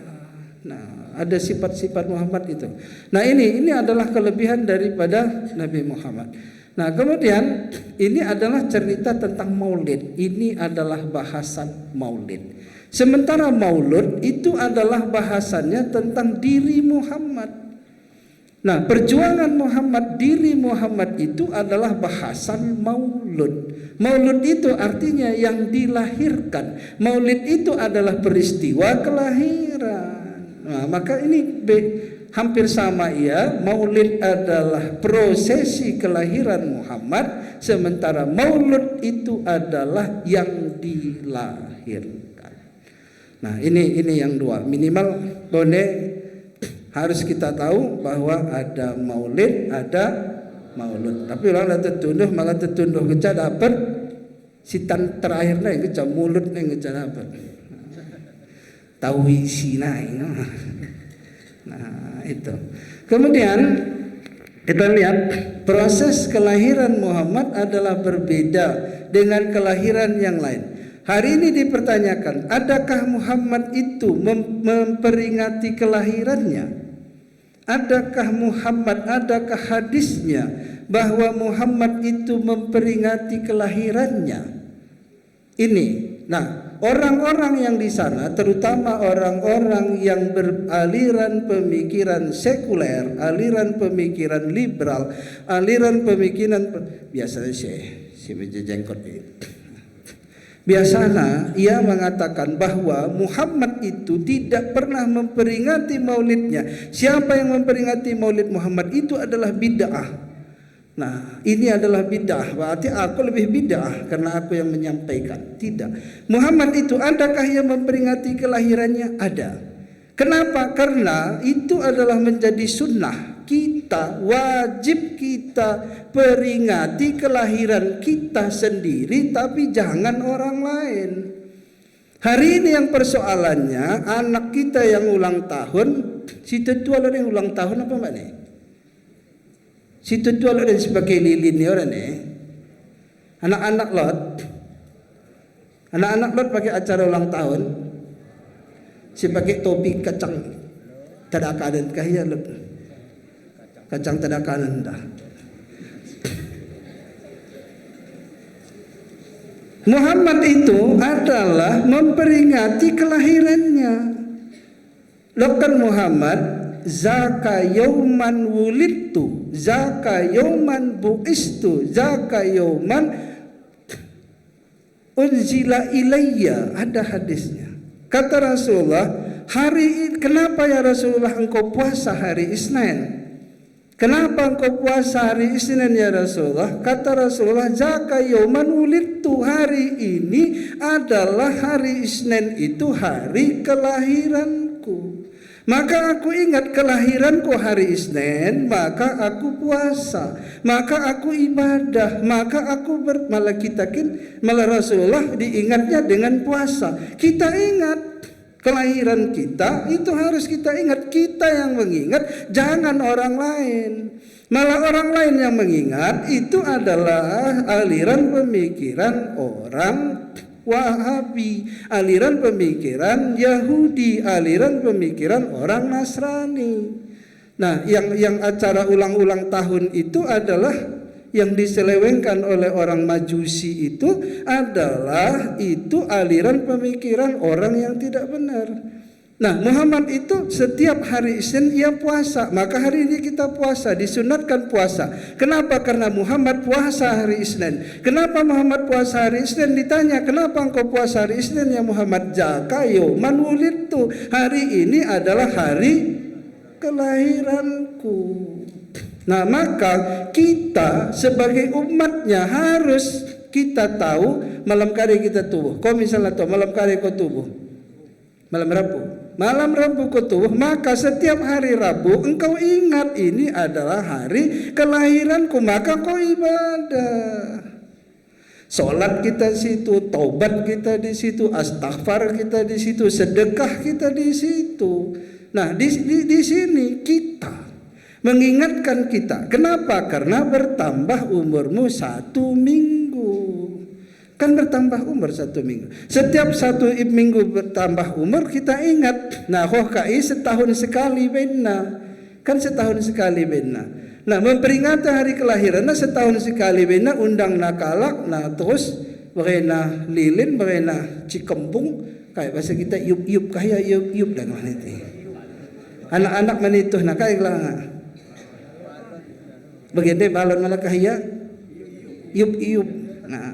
Nah, ada sifat-sifat Muhammad itu. Nah, ini adalah kelebihan daripada Nabi Muhammad. Nah, kemudian ini adalah cerita tentang Maulid. Ini adalah bahasan Maulid. Sementara Maulud itu adalah bahasannya tentang diri Muhammad. Nah, perjuangan Muhammad, diri Muhammad itu adalah bahasan maulud. Maulud itu artinya yang dilahirkan. Maulid itu adalah peristiwa kelahiran. Nah, maka ini hampir sama ya. Maulid adalah prosesi kelahiran Muhammad, sementara maulud itu adalah yang dilahirkan. Nah, ini yang dua. Minimal boleh harus kita tahu bahwa ada maulid, ada maulud. Tapi orang tertunduh, malah tertunduh keca dapat sitan terakhir naik keca mulut naik keca dapat. Tahu isi naik. Nah, itu. Kemudian kita lihat proses kelahiran Muhammad adalah berbeda dengan kelahiran yang lain. Hari ini dipertanyakan, adakah Muhammad itu memperingati kelahirannya? Adakah hadisnya bahwa Muhammad itu memperingati kelahirannya? Ini. Nah, orang-orang yang di sana, terutama orang-orang yang beraliran pemikiran sekuler, aliran pemikiran liberal, aliran pemikiran biasanya si menjengkot itu. Biasanya ia mengatakan bahwa Muhammad itu tidak pernah memperingati maulidnya. Siapa yang memperingati maulid Muhammad itu adalah bid'ah. Nah, ini adalah bid'ah. Berarti aku lebih bid'ah karena aku yang menyampaikan. Tidak. Muhammad itu adakah yang memperingati kelahirannya? Ada. Kenapa? Karena itu adalah menjadi sunnah. Kita wajib kita peringati kelahiran kita sendiri, tapi jangan orang lain. Hari ini yang persoalannya anak kita yang ulang tahun, si tetua yang ulang tahun apa mbak nih? Si tetua yang sebagai lilin ni orang nih. Anak-anak lot pakai acara ulang tahun, si pakai topi kacang tadakan kahia lot. Kacang tadakan dah. Muhammad itu adalah memperingati kelahirannya. Lokan Muhammad zaka yauman wulidtu, zaka yauman buistu, zaka yauman unzila ilayya. Ada hadisnya. Kata Rasulullah, kenapa ya Rasulullah engkau puasa hari Isnin? Kenapa engkau puasa hari Isnin ya Rasulullah? Kata Rasulullah, zaka yauman wulidtu, hari ini adalah hari Isnin, itu hari kelahiranku. Maka aku ingat kelahiranku hari Isnin, maka aku puasa, maka aku ibadah, maka aku malah Rasulullah diingatnya dengan puasa. Kita ingat Kelahiran kita itu harus kita ingat, kita yang mengingat, jangan orang lain. Malah orang lain yang mengingat itu adalah aliran pemikiran orang Wahabi, aliran pemikiran Yahudi, aliran pemikiran orang Nasrani. Nah, yang acara ulang-ulang tahun itu adalah yang diselewengkan oleh orang Majusi itu adalah itu aliran pemikiran orang yang tidak benar. Nah, Muhammad itu setiap hari Isnin ia puasa, maka hari ini kita puasa, disunatkan puasa. Kenapa? Karena Muhammad puasa hari Isnin. Kenapa Muhammad puasa hari Isnin? Ditanya, kenapa engkau puasa hari Isnin ya Muhammad? Jaka yauman wulidtu, hari ini adalah hari kelahiranku. Nah, maka kita sebagai umatnya harus kita tahu malam kali kita tubuh. Kau misalnya tahu malam kali kau tubuh, malam Rabu kau tubuh, maka setiap hari Rabu engkau ingat ini adalah hari kelahiranku, maka kau ibadah. Salat kita di situ, taubat kita di situ, astaghfar kita di situ, sedekah kita di situ. Nah, di sini kita mengingatkan kita. Kenapa? Karena bertambah umurmu 1 minggu. Kan bertambah umur 1 minggu. Setiap 1 minggu bertambah umur kita ingat. Nah, KI setahun sekali bena. Kan setahun sekali bena. Nah, memperingati hari kelahiran setahun sekali bena, undang nakalak. Nah, terus berena lilin, berena cikembung. Kayak bahasa kita yup-yup, kayak yup-yup dan mana itu. Anak-anak menituh nak kayak lah. Begini balon malah kahia yup-yup. Nah,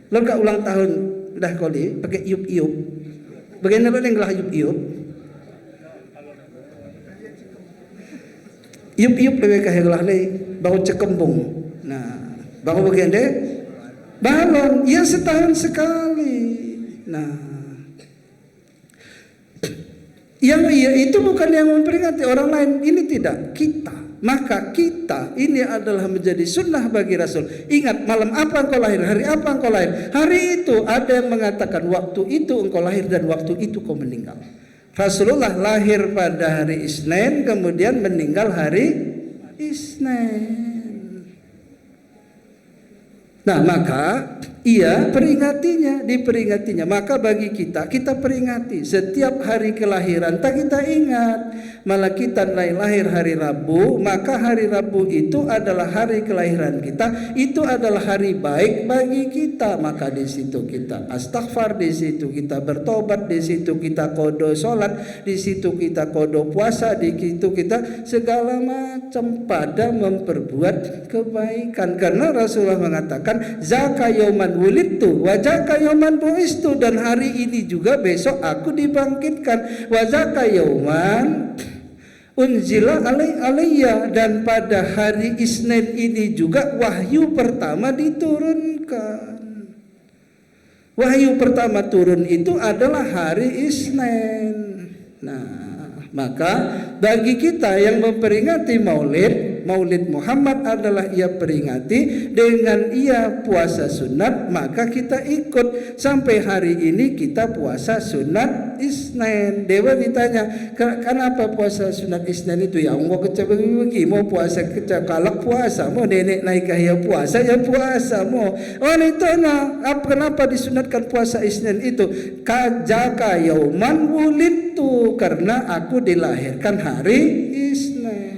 lo ka ulang tahun dah kali pakai yup-yup. Begini lo yang gelah yup-yup. Yup-yup lebih kahia gelah lagi baru cekembung. Nah, baru begini balon ya setahun sekali. Nah, yang itu bukan yang memperingati orang lain, ini tidak, kita. Maka kita ini adalah menjadi sunnah bagi Rasul. Ingat, malam apa engkau lahir, hari apa engkau lahir. Hari itu ada yang mengatakan waktu itu engkau lahir dan waktu itu kau meninggal. Rasulullah lahir pada hari Isnin, kemudian meninggal hari Isnin. Nah, maka ia diperingatinya. Maka bagi kita peringati setiap hari kelahiran. Tak kita ingat, malah kita lahir hari Rabu, maka hari Rabu itu adalah hari kelahiran kita. Itu adalah hari baik bagi kita. Maka di situ kita astaghfar, di situ kita bertobat, di situ kita kodo sholat, di situ kita kodo puasa, di situ kita segala macam pada memperbuat kebaikan. Karena Rasulullah mengatakan zaka yauman wulidtu wa zaka yauman bu'istu, dan hari ini juga besok aku dibangkitkan. Wa zaka yauman unzila alayya, dan pada hari Isnin ini juga wahyu pertama diturunkan. Wahyu pertama turun itu adalah hari Isnin. Nah, maka bagi kita yang memperingati Maulid Muhammad adalah ia peringati dengan ia puasa sunat, maka kita ikut sampai hari ini kita puasa sunat Isnin. Dewa ditanya, kenapa puasa sunat Isnin itu? Ya Allah kecabagi mau puasa kecakalak puasa, mau nenek naik ya puasa mau. Oh itu kenapa disunatkan puasa Isnin itu? Kajaka yauman wulidtu, karena aku dilahirkan hari Isnin.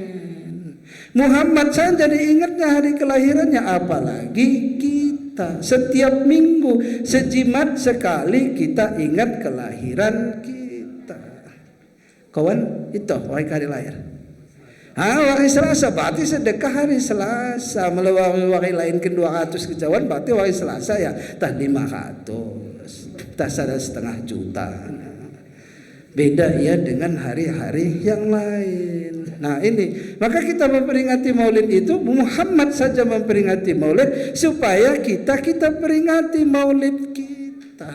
Muhammad saja diingatnya hari kelahirannya, apalagi kita. Setiap minggu sejimat sekali kita ingat kelahiran kita. Kawan, itu hari kali lahir. Hari Selasa berarti sedekah hari Selasa. Melalui hari lain ke 200 kejauhan berarti hari Selasa ya tah 500. Tak ada 1,5 juta. Beda ya dengan hari-hari yang lain. Nah ini, maka kita memperingati Maulid itu, Muhammad saja memperingati Maulid supaya kita peringati Maulid kita.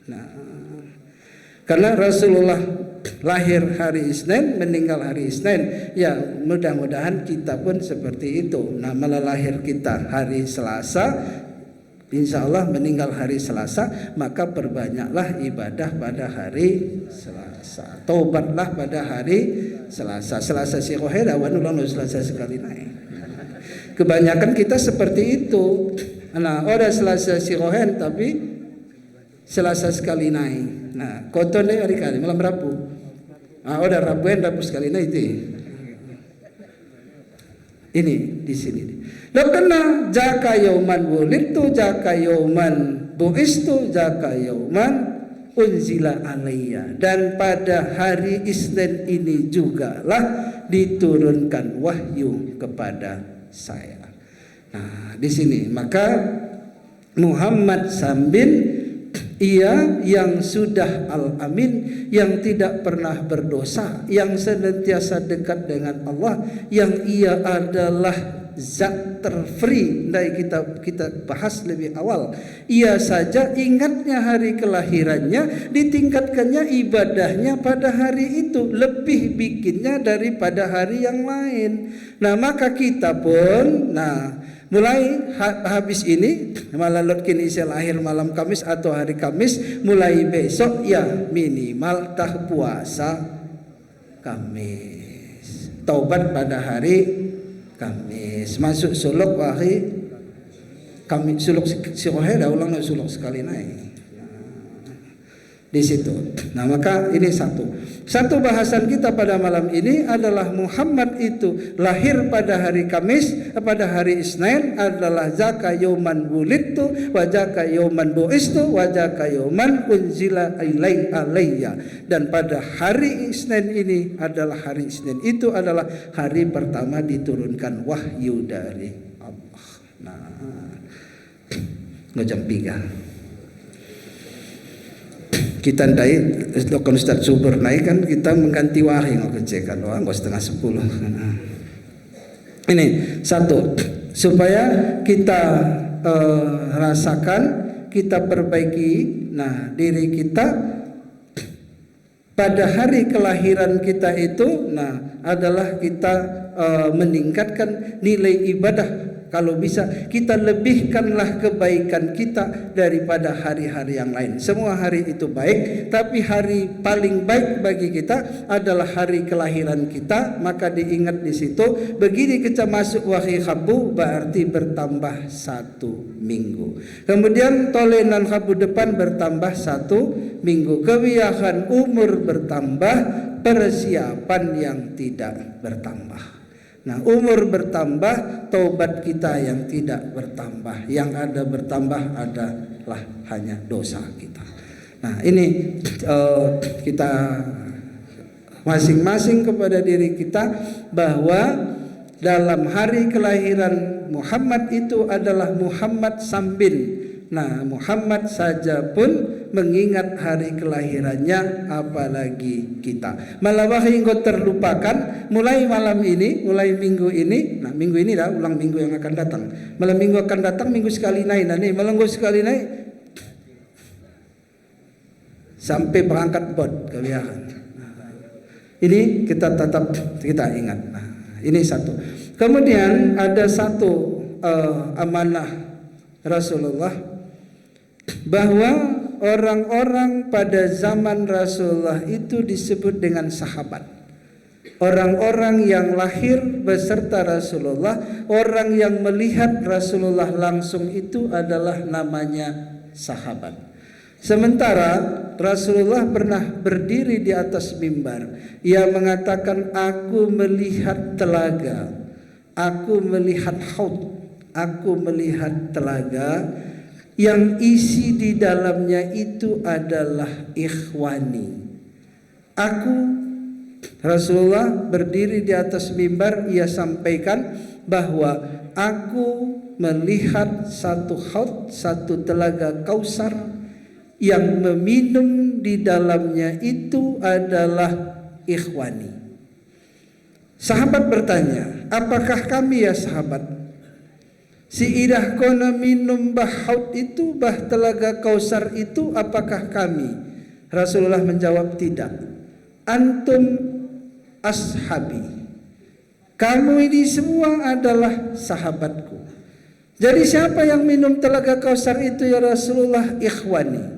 Nah, karena Rasulullah lahir hari Isnin, meninggal hari Isnin, ya mudah-mudahan kita pun seperti itu. Nah, malah lahir kita hari Selasa, insya Allah meninggal hari Selasa, maka perbanyaklah ibadah pada hari Selasa. Taubatlah pada hari Selasa. Selasa sirohe dawan ulang Selasa sekali naik. Kebanyakan kita seperti itu. Nah, ada Selasa sirohen tapi Selasa sekali naik. Nah, kotornya hari kali malam Rabu. Ah, udah Rabu sekali naik itu. Ini di sini. Lo kena jaka yauman wulidtu, jaka yauman buistu, jaka yauman unzila alayya. Dan pada hari Isnin ini jugalah diturunkan wahyu kepada saya. Nah, di sini maka Muhammad sambil ia yang sudah al-amin, yang tidak pernah berdosa, yang senantiasa dekat dengan Allah, yang ia adalah zat terfree. Dari kita bahas lebih awal, ia saja ingatnya hari kelahirannya, ditingkatkannya ibadahnya pada hari itu, lebih bikinnya daripada hari yang lain. Nah, maka kita pun mulai habis ini malam kini lahir malam Kamis atau hari Kamis, mulai besok ya minimal tah puasa Kamis, taubat pada hari Kamis, masuk suluk hari Kamis, suluk sirohe dah ulang suluk sekali naik. Di situ. Nah, maka ini satu bahasan kita pada malam ini adalah Muhammad itu lahir pada hari Kamis, pada hari Isnin adalah zaka yauman wulidtu wa zaka yauman buistu wa zaka yauman unzila alayya. Dan pada hari Isnin ini adalah hari Isnin itu adalah hari pertama diturunkan wahyu dari Allah. Nah, jam 3 kita naik, lokal Ustaz Subur naik kan kita mengganti wahai ngekecekan doang, 9:30. Ini satu, supaya kita rasakan, kita perbaiki diri kita pada hari kelahiran kita itu. Adalah kita meningkatkan nilai ibadah. Kalau bisa kita lebihkanlah kebaikan kita daripada hari-hari yang lain. Semua hari itu baik, tapi hari paling baik bagi kita adalah hari kelahiran kita. Maka diingat di situ. Begini kita masuk wahai habu, berarti bertambah 1 minggu. Kemudian tolenan habu depan bertambah 1 minggu. Kewiyahan umur bertambah, persiapan yang tidak bertambah. Nah, umur bertambah, taubat kita yang tidak bertambah. Yang ada bertambah adalah hanya dosa kita. Nah, ini kita masing-masing kepada diri kita bahwa dalam hari kelahiran Muhammad itu adalah Muhammad sambil. Nah, Muhammad saja pun mengingat hari kelahirannya, apalagi kita. Malah wahai engkau terlupakan, mulai malam ini, mulai minggu ini. Nah, minggu ini dah ulang minggu yang akan datang. Malam minggu akan datang, minggu sekali naik. Nah, nih malam minggu sekali naik sampai berangkat bot kebiakan. Ini kita tetap kita ingat. Nah, ini satu. Kemudian ada satu amanah Rasulullah, bahwa orang-orang pada zaman Rasulullah itu disebut dengan sahabat. Orang-orang yang lahir beserta Rasulullah, orang yang melihat Rasulullah langsung itu adalah namanya sahabat. Sementara Rasulullah pernah berdiri di atas mimbar, ia mengatakan, aku melihat telaga, aku melihat haud, aku melihat telaga yang isi di dalamnya itu adalah ikhwani. Aku, Rasulullah berdiri di atas mimbar, ia sampaikan bahwa aku melihat satu haud, satu telaga Kausar yang meminum di dalamnya itu adalah ikhwani. Sahabat bertanya, apakah kami ya sahabat? Si idah kona minum bahaut itu, bah telaga Kausar itu, apakah kami? Rasulullah menjawab, tidak. Antum ashabi. Kamu ini semua adalah sahabatku. Jadi siapa yang minum telaga Kausar itu ya Rasulullah? Ikhwani.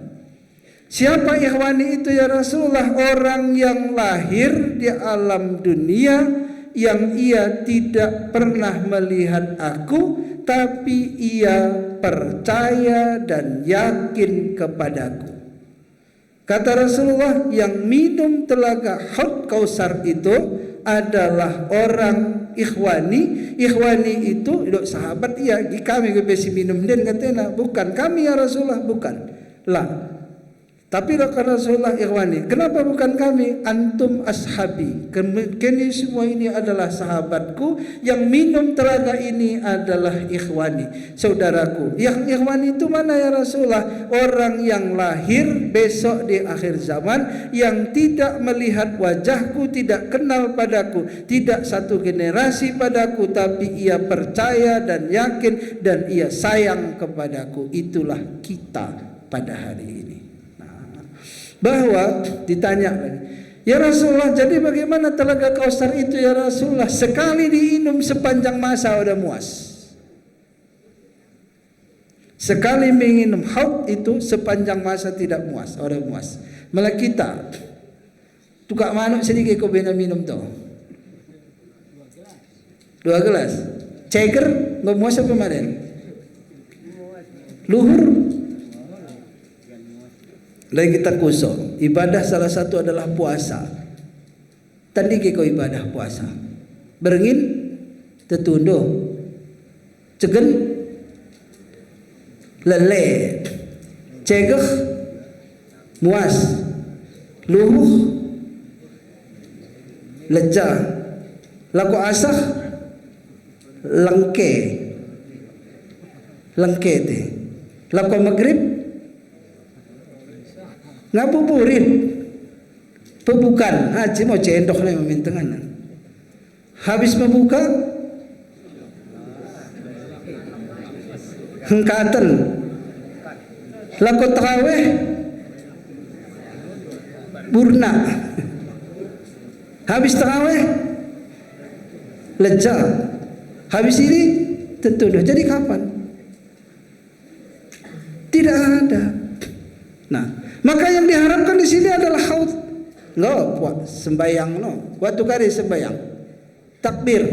Siapa ikhwani itu ya Rasulullah? Orang yang lahir di alam dunia, yang ia tidak pernah melihat aku, tapi ia percaya dan yakin kepadaku. Kata Rasulullah, yang minum telaga Haud Kausar itu adalah orang ikhwani. Ikhwani itu sahabat, iya kami besi minum den katanya, bukan kami ya Rasulullah, bukan lah. Tapi kata Rasulullah, ikhwani, kenapa bukan kami? Antum ashabi, kini semua ini adalah sahabatku, yang minum telaga ini adalah ikhwani, saudaraku. Yang ikhwani itu mana ya Rasulullah? Orang yang lahir besok di akhir zaman, yang tidak melihat wajahku, tidak kenal padaku, tidak satu generasi padaku, tapi ia percaya dan yakin dan ia sayang kepadaku. Itulah kita pada hari ini. Bahwa ditanya, ya Rasulullah, jadi bagaimana telaga Kausar itu ya Rasulullah? Sekali diminum sepanjang masa udah muas. Sekali minum haud itu sepanjang masa tidak muas, udah muas. Malah kita tukak manuk sedikit kau bina minum tuh 2 gelas. Ceker nggak muas apa kemarin? Luhur. Lagi kita kusok. Ibadah salah satu adalah puasa. Tadi kau ibadah puasa. Berengin, tetundo, cegen, lele, cegeh, muas, luhuh, lecah, laku asah, lengke, te, laku maghrib, ngabuburit, pebukan, aja mau cendok lah memintengan. Habis membuka, hengkatan, lakot taraweh, burna. Habis taraweh, lecah. Habis ini tentu dah. Jadi kapan? Tidak ada. Nah, maka yang diharapkan di sini adalah haud. No, buat sembayang no. Waktu kali sembayang, takbir,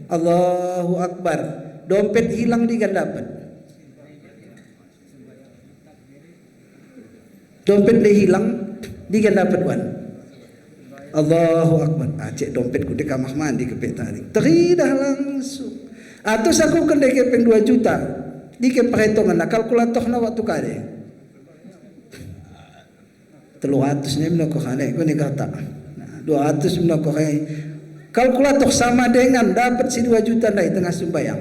Allahu Akbar, dompet hilang dia dapat. Dompet dia hilang, dia dapat wan. Allahu Akbar. Cek dompetku di kamar mandi kepek tadi. Teridah langsung. Atau aku kendai kepeng 2 juta. Di perhitungan kalkulator na waktu kali. 300 ni kau kane kau ni kata 200 kau kane kalkulator sama dengan dapat si 2 juta dari tengah sembayang.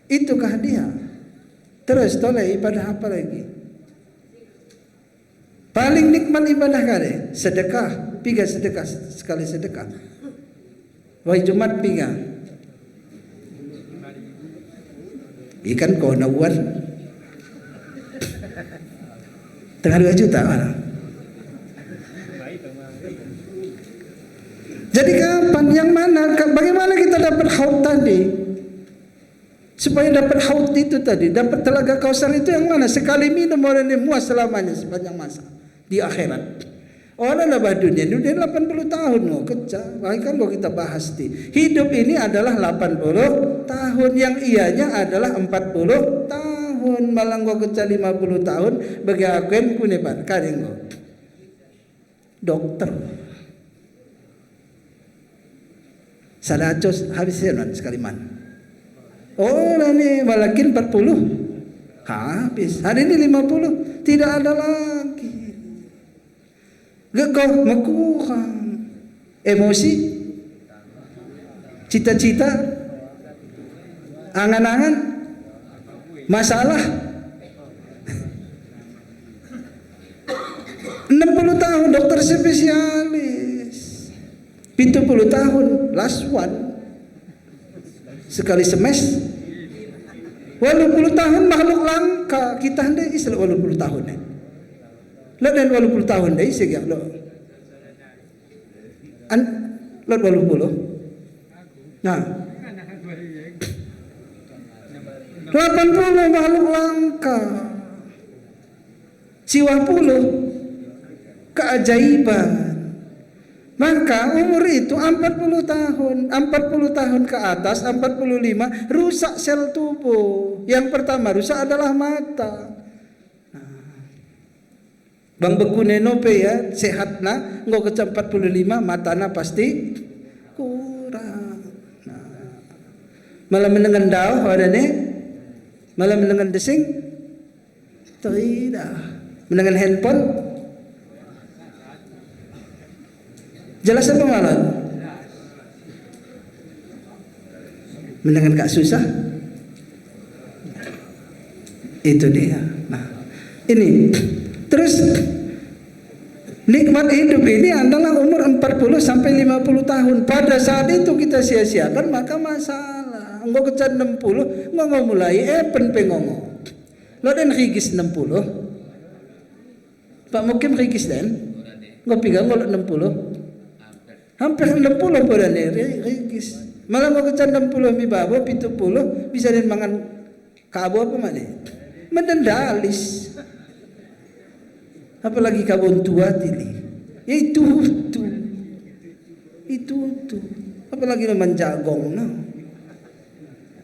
Itukah dia? Terus toleh ibadah apa lagi? Paling nikmat ibadah kali sedekah, 3 sedekah sekali sedekah. Wahai Jumat 3. Ikan kau nawar tengah 2 juta mana? Jadi kapan? Yang mana? Bagaimana kita dapat haud tadi? Supaya dapat haud itu tadi, dapat telaga Kausar itu yang mana? Sekali minum orang ini muas selamanya sepanjang masa di akhirat. Orang lah dunia 80 tahun loh, kecah. Bahkan kalau kita bahas hidup ini adalah 80 tahun, yang ianya adalah 40 tahun. Malah gua kecah 50 tahun bagi akuin punya Pak karing gua. Dokter. Sadacos habis sekali man. Oh, ini malakin 40. Habis. Hari ini 50, tidak ada lagi. Gegah mekurang. Emosi, cita-cita, angan-angan, masalah. 60 tahun dokter spesialis. 70 tahun last one. Sekali semes. 80 tahun makhluk langka. Kita hendak islah 80 tahun ni. Lah dan 80 tahun dah isi gak lo. Lo 20. Nah. 80 makhluk langka. Siwah puluh keajaiban. Maka umur itu 40 tahun, 40 tahun ke atas, 45 rusak sel tubuh. Yang pertama rusak adalah mata. Bang bekune nope ya, sehatna engko ke 45 matana pasti kurang. Malah menengan daw adane, malah menengan desing tidak. Menengan handphone jelas apa malah? Mendengar kak susah? Itu dia. Nah, ini terus nikmat hidup ini adalah umur 40 sampai 50 tahun. Pada saat itu kita sia-siakan maka masalah. Engko kecan 60, engko mulai pengongo. Lo den rigis 60. Pak Mukim rigis den? Engko pigang ngolok 60. Hampir 60 berani rigis. Malah mau kecan 60 mi babo 70 bisa den mangan kabo apa mana? Mendendalis. Apalagi kabon tua tili. Ya itu. Apalagi naman jagong no.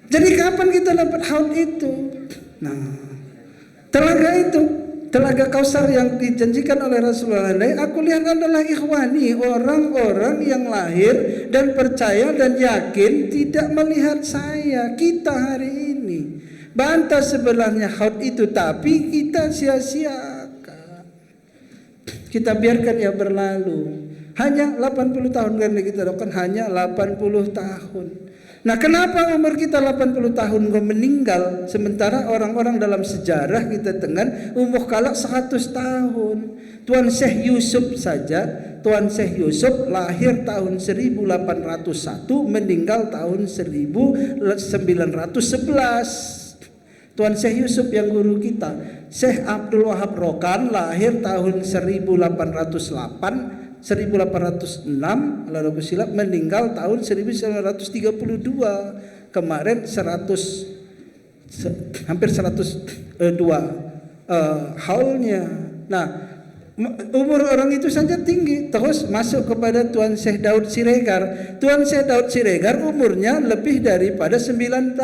Jadi kapan kita dapat haud itu? Nah, telaga Kausar yang dijanjikan oleh Rasulullah, aku lihat adalah ikhwani, orang-orang yang lahir dan percaya dan yakin tidak melihat saya, kita hari ini. Bantah sebelahnya haud itu, tapi kita sia-siakan. Kita biarkan ya berlalu. Hanya 80 tahun kan kita lakukan, hanya 80 tahun. Nah, kenapa umur kita 80 tahun meninggal, sementara orang-orang dalam sejarah kita dengan umur kalak 100 tahun. Tuan Syekh Yusuf saja, Tuan Syekh Yusuf lahir tahun 1801, meninggal tahun 1911. Tuan Syekh Yusuf yang guru kita. Syekh Abdul Wahab Rokan lahir tahun 1806, kalau aku silap, meninggal tahun 1932. Kemarin 100 hampir 102 haulnya. Nah, umur orang itu saja tinggi. Terus masuk kepada Tuan Syekh Daud Siregar. Tuan Syekh Daud Siregar umurnya lebih daripada 90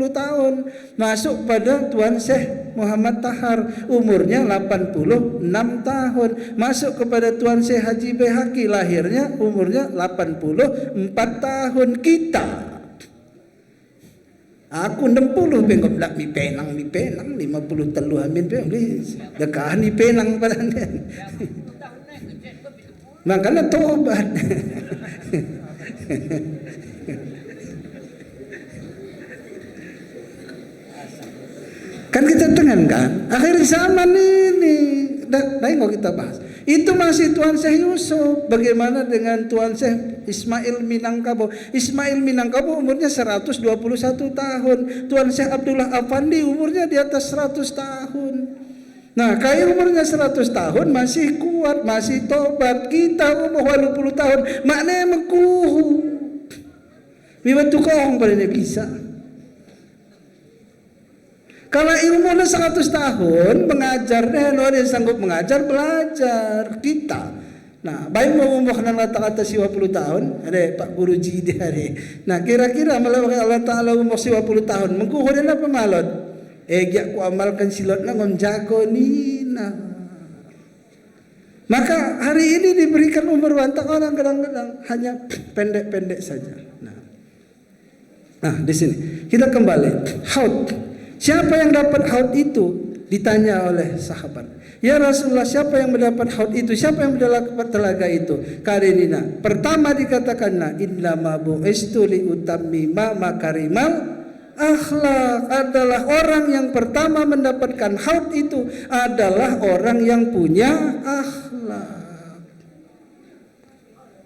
tahun. Masuk pada Tuan Syekh Muhammad Tahar, umurnya 86 tahun. Masuk kepada Tuan Syekh Haji Behaki, lahirnya umurnya 84 tahun. Kita, aku 60 bengkok belak mi penang 50 telu amin dekat ni penang padan. Makanya tobat. Kan kita dengarkan akhir zaman ini, lain kalau kita bahas. Itu masih Tuan Syekh Yusuf. Bagaimana dengan Tuan Syekh Ismail Minangkabau? Ismail Minangkabau umurnya 121 tahun. Tuan Syekh Abdullah Afandi umurnya di atas 100 tahun. Nah, kayak umurnya 100 tahun masih kuat, masih tobat. Kita umur 80 tahun, maknanya mengkuhu. Bibat tukang pada dia bisa. Kalau ilmunya 100 tahun, mengajarnya, orang yang sanggup mengajar, belajar kita. Nah, baik mau umur kata-kata 50 tahun, ada Pak Guru Jidi ada. Nah, kira-kira malah Allah Ta'ala umur 50 tahun, mengkuhurin apa malot? Giak ku amalkan silotna ngom jago nina. Maka hari ini diberikan umur bantak orang kadang-kadang hanya pendek-pendek saja. Nah, di sini kita kembali. Haud. Siapa yang dapat haud itu? Ditanya oleh sahabat. Ya Rasulullah, siapa yang mendapat haud itu? Siapa yang mendapat telaga itu? Karenina. Pertama dikatakanlah, innama bu'istu li utammima makarimal akhlak. Adalah orang yang pertama mendapatkan haud itu adalah orang yang punya akhlak.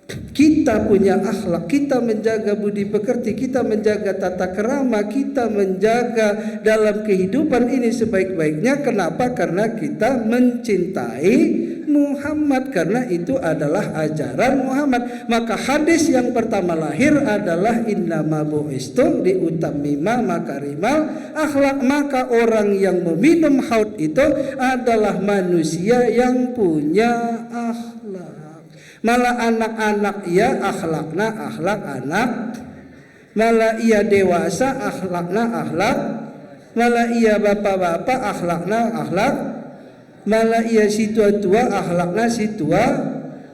kita punya akhlak, kita menjaga budi pekerti, kita menjaga tata kerama, kita menjaga dalam kehidupan ini sebaik-baiknya. Kenapa? Karena kita mencintai Muhammad, karena itu adalah ajaran Muhammad. Maka hadis yang pertama lahir adalah innama bu'istu liutammima makarimal akhlak. Maka orang yang meminum haud itu adalah manusia yang punya akhlak. Malah anak-anak ia akhlakna akhlak anak, malah ia dewasa akhlakna akhlak, malah ia bapak-bapak akhlakna akhlak, malah ia si tua-tua akhlakna si tua.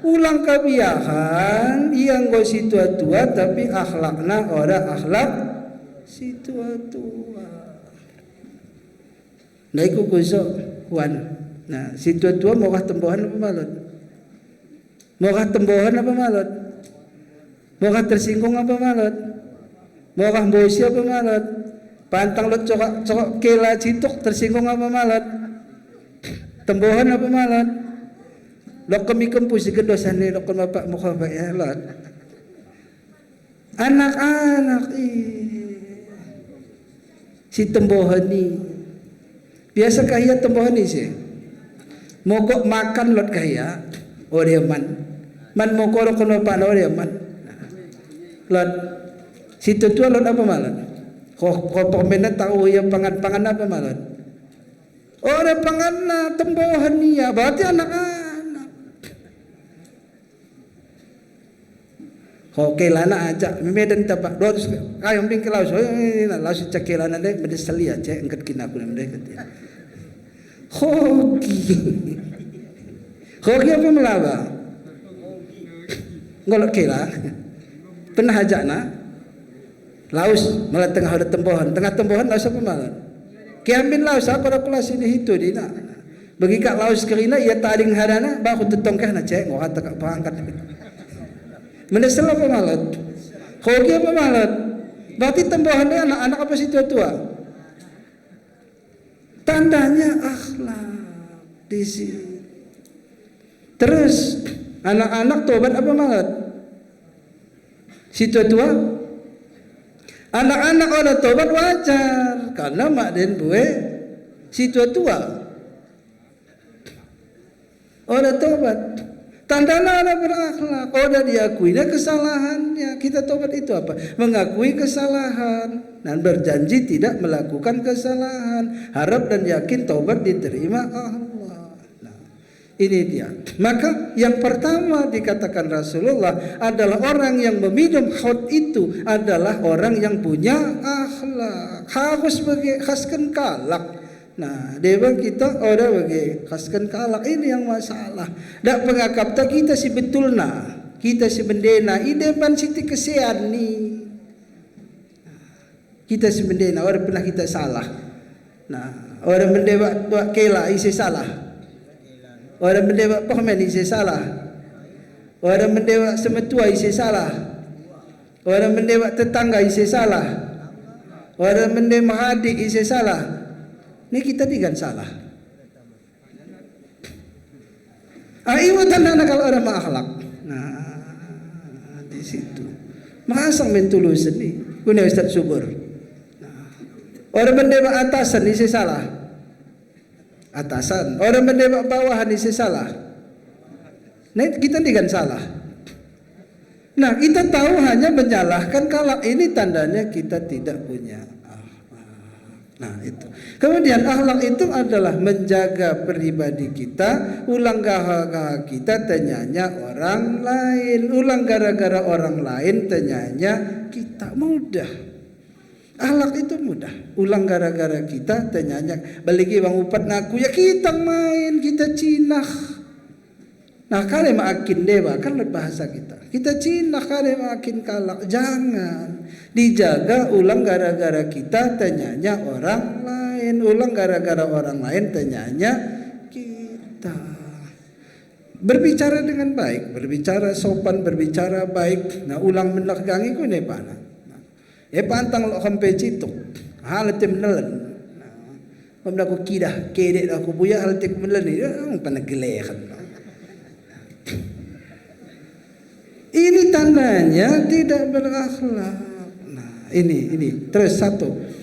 Ulang kabiyahan yang go si tua-tua tapi akhlakna orang akhlak si tua-tua. Nah iku kusok wan. Nah si tua-tua mau tembohan apa malot? Mau tembohan apa malot? Mau tersinggung apa malot? Mau bosi apa malot? Pantang lo cokok kela cituk tersinggung apa malot? Tembohan apa malot? Lo kami kempus di kedosan ni lo bapak muka baik ya lot. Anak-anak si tembohan ni biasa kaya tembohan ni sih. Mogok makan lot kaya oreman. Man mo koro kono pano dia man. Lot situ tua lot apa malan? Ko pemena tahu yang pangan apa malan? Orang pangan na tembohan niya berarti anak-anak. Ko kelana aja medan tapak dos ayam ping kelaus ini laus cekelana deh medesali aja engket kina aku deh ketia. Hoki apa melaba? Ngolok kela pernah ajak na laus malah tengah ada tembohan laus apa malah kiamin laus apa ada kelas ini itu di nak bagi kak laus kerina ia taring hadana baku tetongkah na cek ngohat tak pangkat menesel apa malah hoki apa malah berarti tembohan dia anak-anak apa sih tua-tua tandanya akhlak di sini. Terus anak-anak tobat apa malat? Si tua-tua? Anak-anak orang tobat wajar karena mak den bue si tua-tua. Orang tobat. Tandanya orang berakhlak. Orang diakuinya kesalahannya. Kita tobat itu apa? Mengakui kesalahan dan berjanji tidak melakukan kesalahan. Harap dan yakin tobat diterima Allah. Nah, ini dia. Maka yang pertama dikatakan Rasulullah adalah orang yang meminum haud itu adalah orang yang punya akhlak. Harus bagi khaskan kalak. Nah, dewa kita orang bagi khaskan kalak ini yang masalah. Dak pengakap tak kita si betulna, kita si bendena. Ide ban siti kesean ni. Kita si bendena orang pernah kita salah. Nah, orang mendewa buat kela isi salah. Orang mendewa pohon isi salah. Orang mendewa semetua isi salah. Orang mendewa tetangga isi salah. Orang mendewa adik isi salah. Ini kita digan salah. Iwa tanda kalau orang akhlak. Nah, di situ. Masang mentulus ni. Guna Ustaz Subur. Nah, orang mendewa atasan isi salah. Atasan. Orang mendewa bawahan isi salah. Nah, kita digan salah. Nah, kita tahu hanya menyalahkan kalau ini tandanya kita tidak punya. Nah itu. Kemudian akhlak itu adalah menjaga pribadi kita, ulang gahaga kita tanyanya orang lain, ulang gara-gara orang lain tanyanya kita mudah. Akhlak itu mudah. Ulang gara-gara kita tanyanya baliki bang upat naku ya kita main, kita cinah. Nah kali makin dewa kan bahasa kita. Kita cinah kali makin kalak. Jangan dijaga ulang gara-gara kita tanyanya orang lain, ulang gara-gara orang lain tanyanya kita. Berbicara dengan baik, berbicara sopan, berbicara baik. Nah ulang mendagangi ku ne pana. Pantang lo sampai cituk. Hal tem nelen. Nah, aku kidah, kedek aku buya hal tem nelen ni, panagelehan. Ini tandanya tidak berakhlak. Nah, ini terus satu.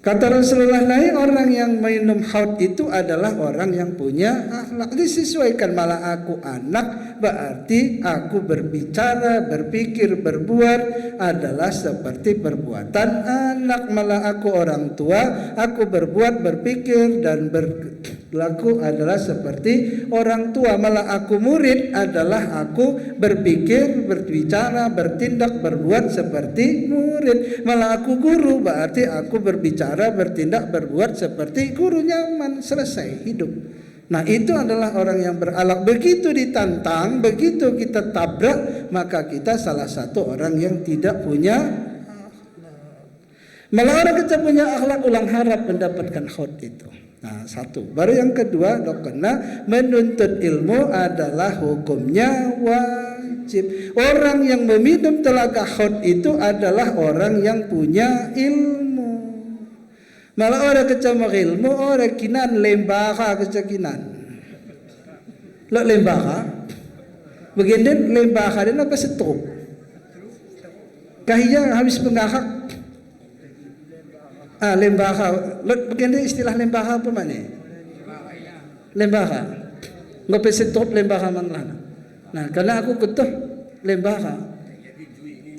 Kata Rasulullah lain, orang yang minum haud itu adalah orang yang punya akhlak. Disesuaikan, malah aku anak, berarti aku berbicara, berpikir, berbuat adalah seperti perbuatan anak. Malah aku orang tua, aku berbuat, berpikir dan berlaku adalah seperti orang tua. Malah aku murid adalah aku berpikir, berbicara, bertindak, berbuat seperti murid. Malah aku guru, berarti aku berbicara, bertindak, berbuat seperti guru. Nyaman, selesai hidup. Nah, itu adalah orang yang berakhlak. Begitu ditantang, begitu kita tabrak, maka kita salah satu orang yang tidak punya akhlak. Malah orang kita punya akhlak, ulang harap mendapatkan haud itu. Nah, satu. Baru yang kedua, karena menuntut ilmu adalah hukumnya wajib. Orang yang meminum telaga haud itu adalah orang yang punya ilmu. Malah orang kecamuk ilmu, orang kinan lembaga kecakinan. Lo lembaga, bagian lembaga dia apa setup. Kahiyang habis penggahak. Lembaga. Lo bagian istilah lembaga apa mana? Lembaga. Ngopi setup lembaga manglana. Nah, karena aku ketuh lembaga.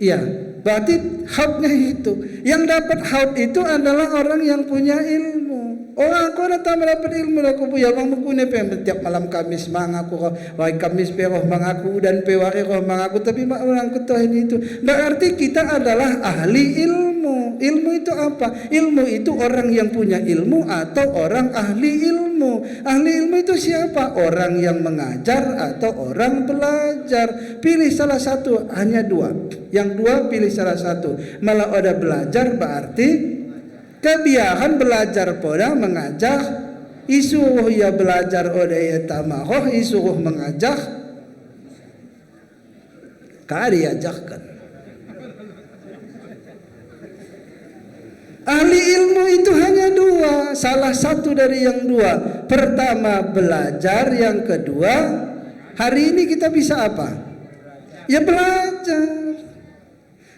Iya. Berarti haudnya itu. Yang dapat haud itu adalah orang yang punya ilmu. Orang aku datang mendapat ilmu, aku punya bang mengkune tiap malam Kamis mangaku, wahai Kamis peroh mangaku dan pewari roh mangaku. Tapi orang ketahui itu. Berarti kita adalah ahli ilmu. Ilmu itu apa? Ilmu itu orang yang punya ilmu atau orang ahli ilmu. Ahli ilmu itu siapa? Orang yang mengajar atau orang belajar. Pilih salah satu, hanya dua. Yang dua pilih salah satu. Malah ada belajar berarti kebiasaan belajar pada mengajak. Isuruh ya belajar ada ya tamahoh, isuruh mengajak kali ajakkan. Ahli ilmu itu hanya dua, salah satu dari yang dua. Pertama belajar, yang kedua hari ini kita bisa apa? Ya belajar.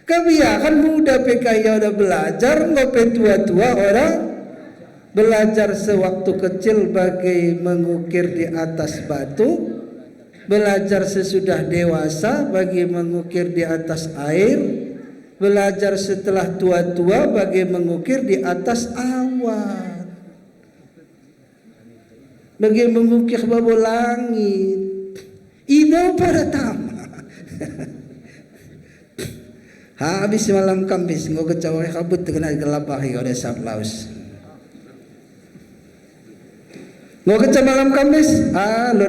Kebiasaan muda PKI udah belajar, ngopi tua-tua orang belajar sewaktu kecil bagai mengukir di atas batu, belajar sesudah dewasa bagi mengukir di atas air, belajar setelah tua-tua bagi mengukir di atas awan, bagi mengukir bau langit. Ino pada tama. Habis malam Kamis ngau kecawai kabut kena gelapahi oleh sablaus. Ngau keca malam Kamis,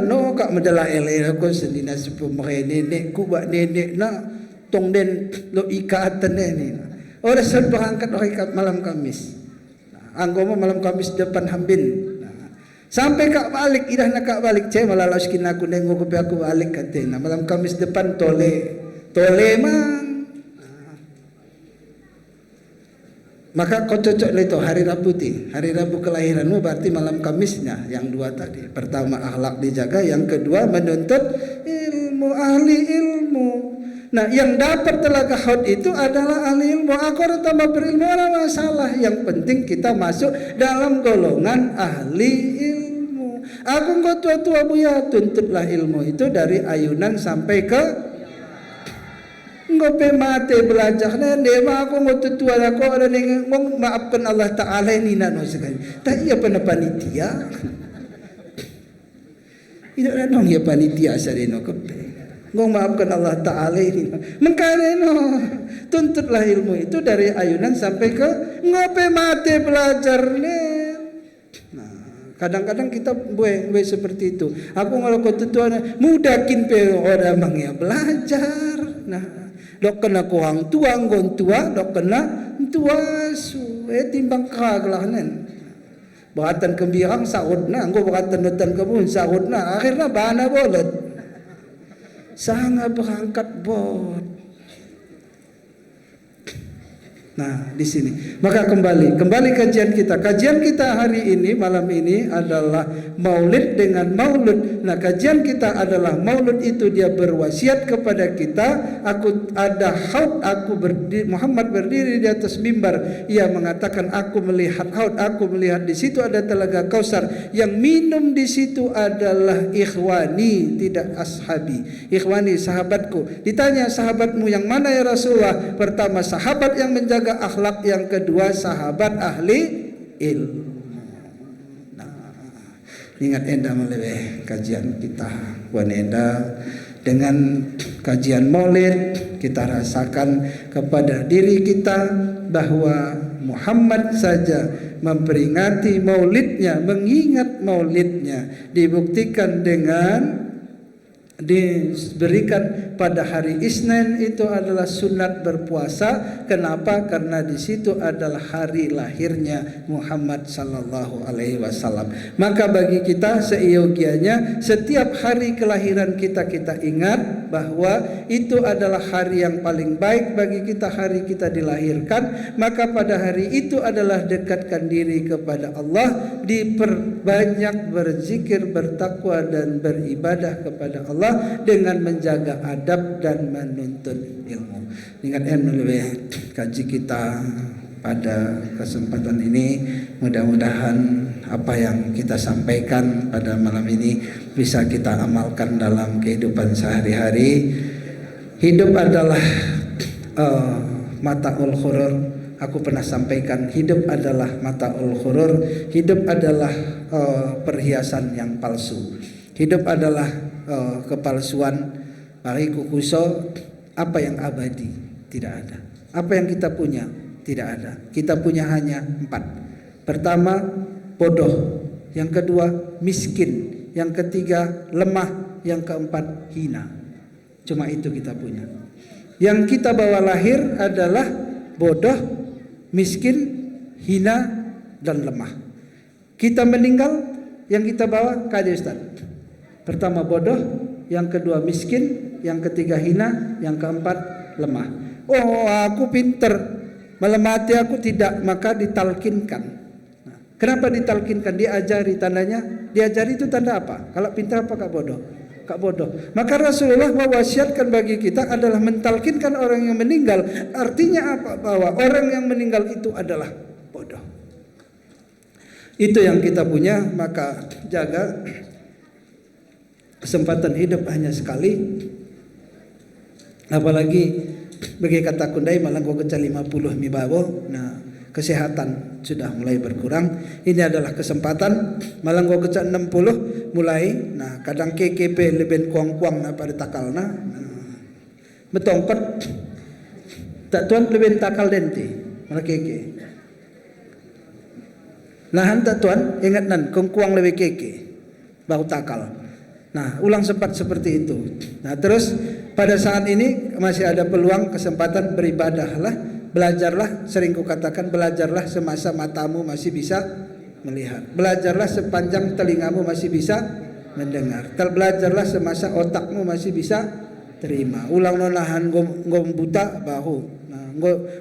no kak medala ele aku sendina sepuh nenek ku bak nenek na tong den lo ikatan ni. Ora sad berangkat malam Kamis. Anggo malam Kamis depan hambin. Sampai kak balik idah nak kak balik cai malah laskin aku nengok ke aku balik katena malam Kamis depan tole man. Maka kau cocok itu hari Rabu hari Rabu kelahiranmu berarti malam Kamisnya yang dua tadi. Pertama akhlak dijaga, yang kedua menuntut ilmu, ahli ilmu. Nah, yang dapat telaga haud itu adalah ahli ilmu. Aku tambah berilmu ada masalah. Yang penting kita masuk dalam golongan ahli ilmu. Aku kau tua-tua buya tuntutlah ilmu itu dari ayunan sampai ke ngope mate belajar nende aku ngotu tua aku ada ngong maafkan Allah Taala ini nano sekali. Tak iya pernah panitia. Tidak ada dong ya panitia sadeno kepe. Ngong maafkan Allah Taala ini. Mengkare no tuntutlah ilmu itu dari ayunan sampai ke ngope mate belajar nen. Nah, kadang-kadang kita buat seperti itu. Aku kalau kau tua mudakin pe orang mang ya belajar. Nah, dok kena kuang tua ngon tua dok kena tua su timbang kaglahanan bahatan kembirang saudna nggo bahatan netan kebun saudna akhirnya bana bolot sangat berangkat bot Nah, di sini. Maka kembali kajian kita. Kajian kita hari ini, malam ini adalah Maulid dengan Maulud. Nah, kajian kita adalah Maulud itu dia berwasiat kepada kita, aku ada haud, Muhammad berdiri di atas mimbar. Ia mengatakan, aku melihat haud, aku melihat di situ ada telaga Kausar. Yang minum di situ adalah ikhwani, tidak ashabi. Ikhwani, sahabatku. Ditanya, sahabatmu yang mana ya Rasulullah? Pertama sahabat yang menjaga akhlak, yang kedua sahabat ahli ilmu. Nah, ingat enda meleweh kajian kita wanenda dengan kajian Maulid, kita rasakan kepada diri kita bahwa Muhammad saja memperingati Maulidnya, mengingat Maulidnya, dibuktikan dengan diberikan pada hari Isnin itu adalah sunat berpuasa. Kenapa? Karena di situ adalah hari lahirnya Muhammad sallallahu alaihi wasallam. Maka bagi kita seyogianya setiap hari kelahiran kita ingat bahwa itu adalah hari yang paling baik bagi kita, hari kita dilahirkan. Maka pada hari itu adalah dekatkan diri kepada Allah, diperbanyak berzikir, bertakwa dan beribadah kepada Allah dengan menjaga adab dan menuntut ilmu. Ingat lebih kaji kita pada kesempatan ini, mudah-mudahan apa yang kita sampaikan pada malam ini bisa kita amalkan dalam kehidupan sehari-hari. Hidup adalah mataul khurur. Aku pernah sampaikan, hidup adalah mataul khurur. Hidup adalah perhiasan yang palsu. Hidup adalah kepalsuan. Mari kukuso, apa yang abadi tidak ada. Apa yang kita punya tidak ada. Kita punya hanya 4. Pertama, bodoh. Yang kedua, miskin. Yang ketiga, lemah. Yang keempat, hina. Cuma itu kita punya. Yang kita bawa lahir adalah bodoh, miskin, hina, dan lemah. Kita meninggal, yang kita bawa kaji Ustaz. Pertama bodoh, yang kedua miskin, yang ketiga hina, yang keempat lemah. Oh, aku pinter, malam mati aku tidak, maka ditalkinkan. Nah, kenapa ditalkinkan? Diajari, tandanya diajari itu tanda apa? Kalau pintar apa kak bodoh? Kak bodoh. Maka Rasulullah mewasiatkan bagi kita adalah mentalkinkan orang yang meninggal. Artinya apa? Bahwa orang yang meninggal itu adalah bodoh. Itu yang kita punya, maka jaga. Kesempatan hidup hanya sekali. Apalagi bagi kata kundai malang ko keca 50 mi bawo. Nah, kesehatan sudah mulai berkurang. Ini adalah kesempatan malang ko keca 60 mulai. Nah, kadang KKP lebih kuang-kuang na pada takalna. Nah, betongkot tak tuan lebih takal denti. Malah keke. Nahan tak tuan ingat nan kuang lebih keke. Bau takal. Nah, ulang sempat seperti itu. Nah, terus pada saat ini masih ada peluang, kesempatan berbadahlah, belajarlah. Sering kukatakan belajarlah semasa matamu masih bisa melihat. Belajarlah sepanjang telingamu masih bisa mendengar. Belajarlah semasa otakmu masih bisa terima. Ulang nonahan ngom buta bahu. Nah,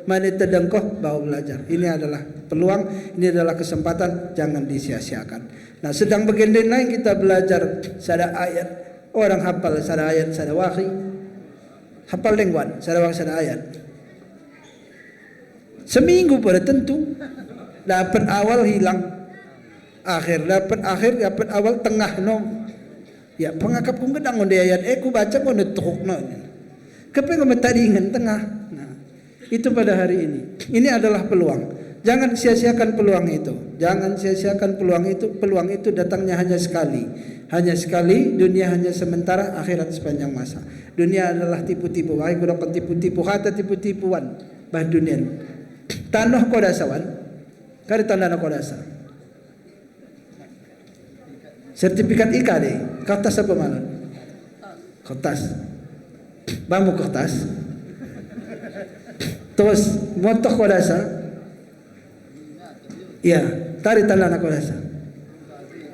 mana tedengkoh bahu belajar. Ini adalah peluang, ini adalah kesempatan, jangan disia-siakan. Nah, sedang bagian lain kita belajar sada ayat. Orang hafal sada ayat, sada wakhi. Hafal lengwan, sada wakhi, sada ayat. Seminggu pada tentu. Dapat awal hilang. Akhir, dapat akhir, dapat awal tengah no. Ya, pengakap kong gedang onde ayat. Ku baca kong netuk no. Kepengen metadingan tengah. Nah, itu pada hari ini. Ini adalah peluang. Jangan sia-siakan peluang itu. Jangan sia-siakan peluang itu. Peluang itu datangnya hanya sekali. Hanya sekali. Dunia hanya sementara, akhirat sepanjang masa. Dunia adalah tipu-tipu. Wahai kudakan tipu-tipu. Hata tipu-tipuan. Bah dunia. Tanah kodasawan. Kari tanah kodasa. Sertifikat IKA deh. Kertas apa malah? Kertas. Bambu kertas. Terus motoh kodasa. Ya, tarik tanah nak rasa.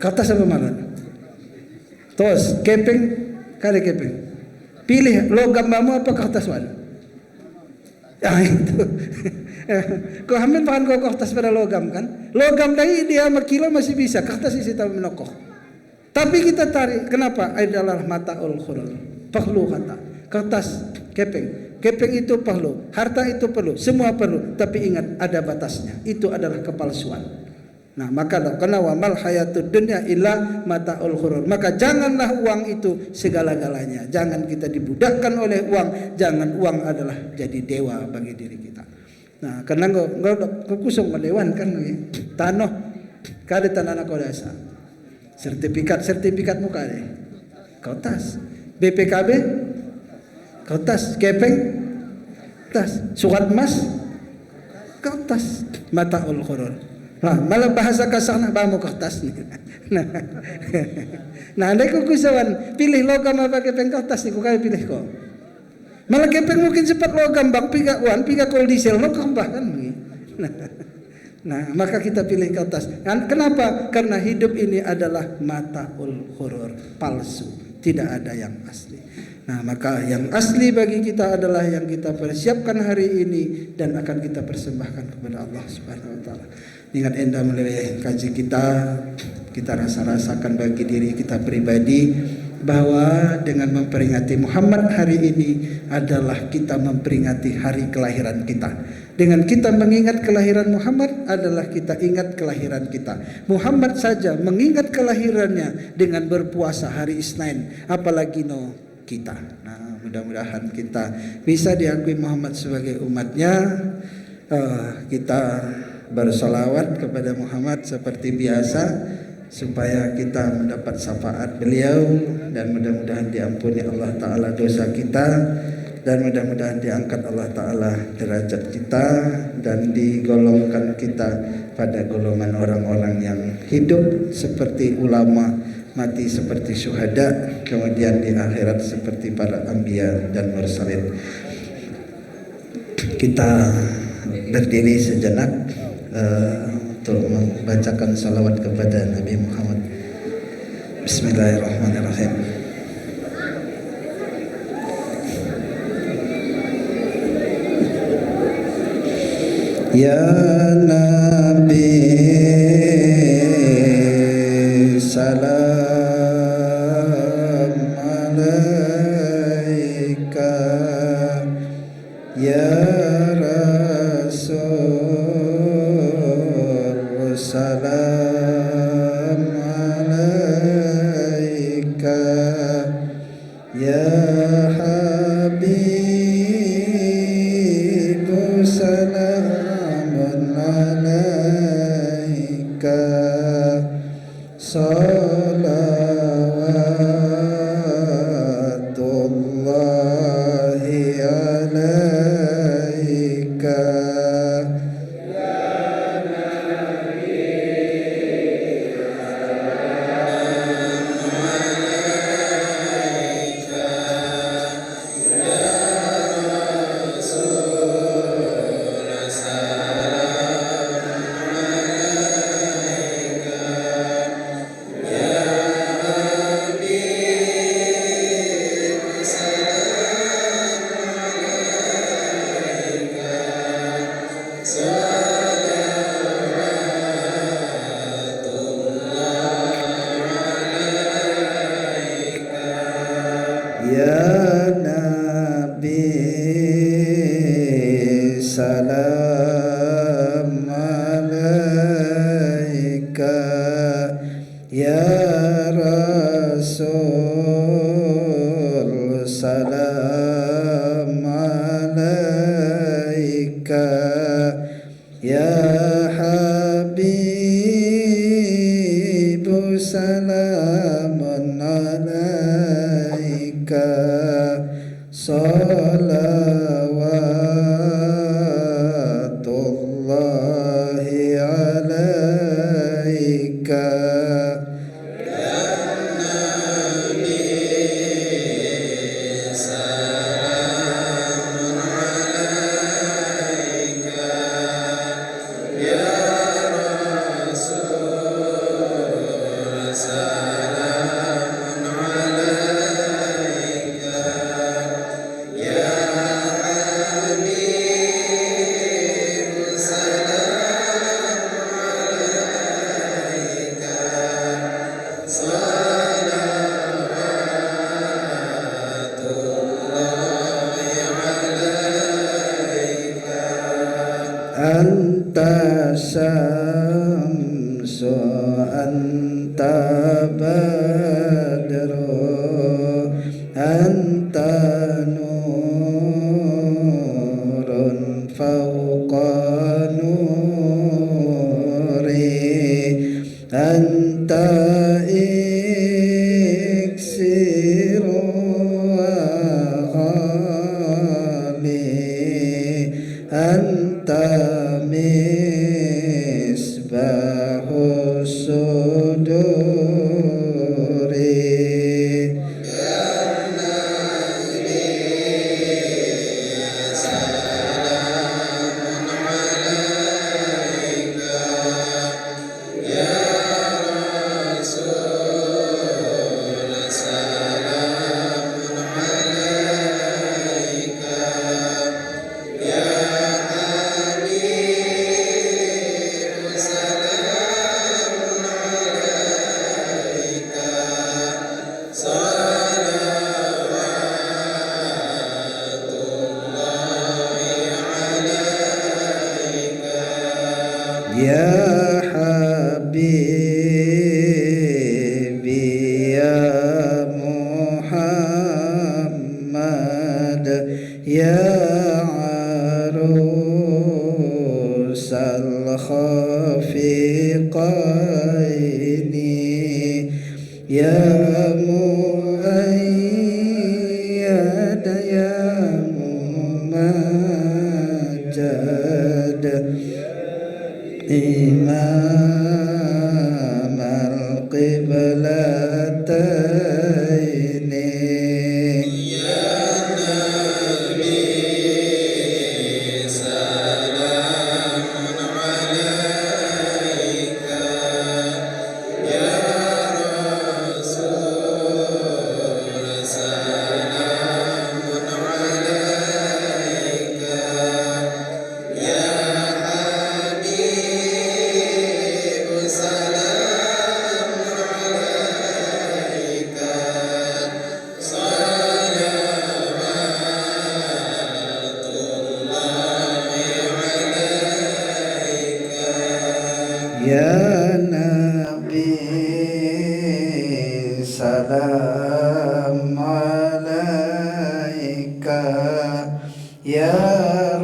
Kertas apa malah? Terus keping, kali keping. Pilih logam bambu apa kertas wan? Ah itu. Kau hamil pakan kau kertas pada logam kan? Logam dari dia sama kilo masih bisa, kertas isi tahu menokoh. Tapi kita tarik, kenapa? Adalah mataul khurur. Perlu kata. Kertas, kepeng. Kepeng itu perlu, harta itu perlu, semua perlu. Tapi ingat ada batasnya. Itu adalah kepalsuan. Nah, maka karena wa mal hayatud dunya illa mataul ghurur. Maka janganlah uang itu segala-galanya. Jangan kita dibudakkan oleh uang. Jangan uang adalah jadi dewa bagi diri kita. Nah, karena kau kusung melewan kan tanah kade tanah kau dasa. Sertifikat muka deh. Kertas. BPKB kertas, kepeng kertas, surat emas kertas, mataul ghurur. Nah, malah bahasa kasar nak bamu kertas ni. Nah, andai ku kusawan pilih logam apa kepeng kertas ni, ku kaya pilih kau. Malah kepeng mungkin cepat logam bang piga uan, piga kol diesel logam bahkan ni. Nah, maka kita pilih kertas. Kenapa? Karena hidup ini adalah mataul ghurur, palsu, tidak ada yang asli. Nah, maka yang asli bagi kita adalah yang kita persiapkan hari ini dan akan kita persembahkan kepada Allah Subhanahu wa taala. Ingat endah melalui kaji kita rasa-rasakan bagi diri kita pribadi bahwa dengan memperingati Muhammad hari ini adalah kita memperingati hari kelahiran kita. Dengan kita mengingat kelahiran Muhammad adalah kita ingat kelahiran kita. Muhammad saja mengingat kelahirannya dengan berpuasa hari Isnin, apalagi kita. Nah, mudah-mudahan kita bisa diakui Muhammad sebagai umatnya. Kita bersolawat kepada Muhammad seperti biasa supaya kita mendapat syafaat beliau dan mudah-mudahan diampuni Allah Ta'ala dosa kita dan mudah-mudahan diangkat Allah Ta'ala derajat kita dan digolongkan kita pada golongan orang-orang yang hidup seperti ulama, mati seperti syuhada, kemudian di akhirat seperti para anbiya dan mursalin. Kita berdiri sejenak untuk membacakan salawat kepada Nabi Muhammad. Bismillahirrahmanirrahim. Ya Nabi salam alaika, ya Rasul salam alaika, ya Habib salamun alaika, salawatullahi alaika. Ya Nabi salam alaika, ya Rasul salam alaika, ya Habib salamun alaika, salawatullahi alaika. Ya anta syamsu anta badru anta nurun fawqa nuri anta iksiru wa ghali anta misbahu suduri Ya Habibi ya Muhammad ya arusal khafiqaini ya muayyad ya mumajjad Imam al-Qiblataini Ya Nabi salamun alaika Ya Rasul salamun alaika Ya Ya Nabi salam alaika Ya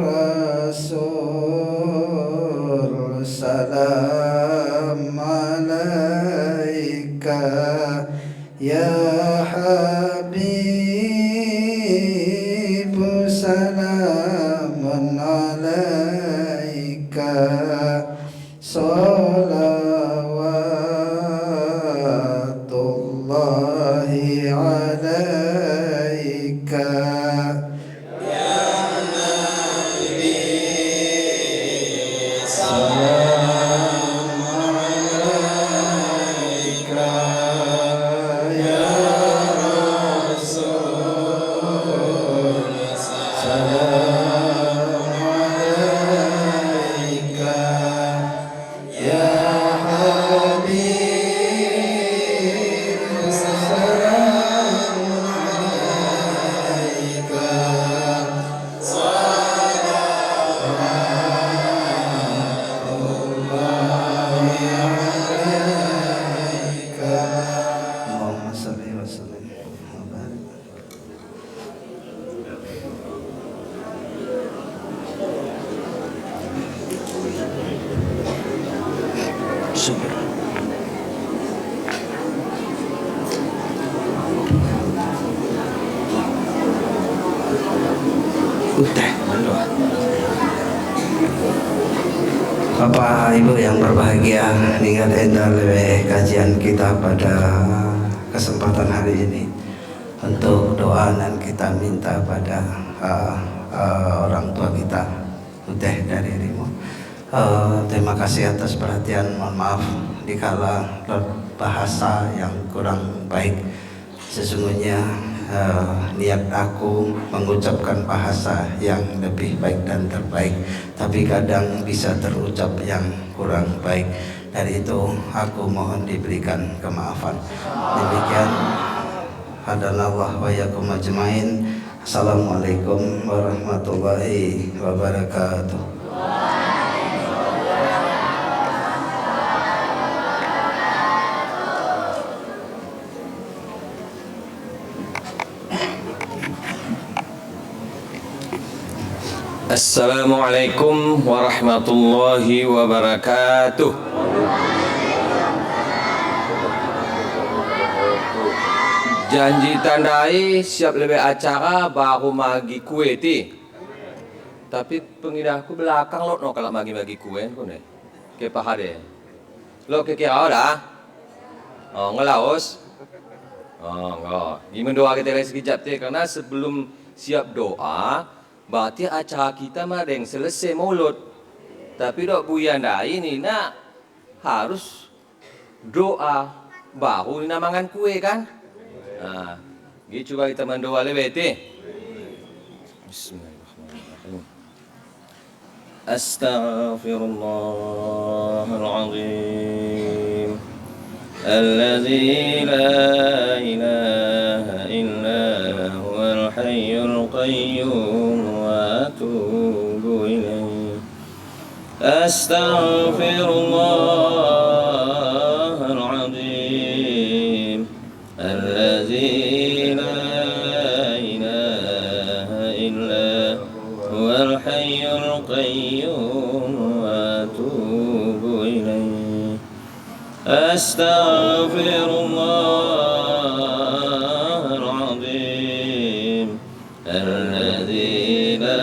Rasul salam alaika Ya Habib salamun alaika Salawatullahi alaika Ya Nabi Salamun alaika Ya Rasul Salamun alaika Ya Habib salamun alaika salawatullahi alaika Allahumma salli wa sallim wa barik Syukur Bapak Ibu yang berbahagia, ningat endah lewe kajian kita pada kesempatan hari ini. Untuk doa dan kita minta pada orang tua kita, Uteh dari Rimo. Terima kasih atas perhatian. Mohon maaf dikala bahasa yang kurang baik. Sesungguhnya niat aku mengucapkan bahasa yang lebih baik dan terbaik, tapi kadang bisa terucap yang kurang baik. Dari itu aku mohon diberikan kemaafan. Demikian hadanallah wa yakum ajmain. Assalamualaikum warahmatullahi wabarakatuh. Assalamualaikum warahmatullahi wabarakatuh. Janji tandai siap lebih acara baru magi kue ti. Tapi pengidahku belakang lo no kalau magi kue ko ne. Ke pahade. Lo ke kira dah. Oh ngelaos. Oh enggak. Gimana doa kita lagi sekejap ti karena sebelum siap doa berarti acara kita mah ada yang selesai mulut. Tapi dok buyan dai ini nak harus doa baru ni namangan kue kan? Nah, gitu coba kita mendoa lebih ti. Bismillahirrahmanirrahim. Astaghfirullahaladzim. Alladzi la ilaha illa huwal hayyul qayyum wa atubu ilaih. Astaghfirullahaladzim. Alladzi la ilaha illa huwal hayyul qayyum wa atubu ilaih. Astaghfirullahaladzim. Alladzi la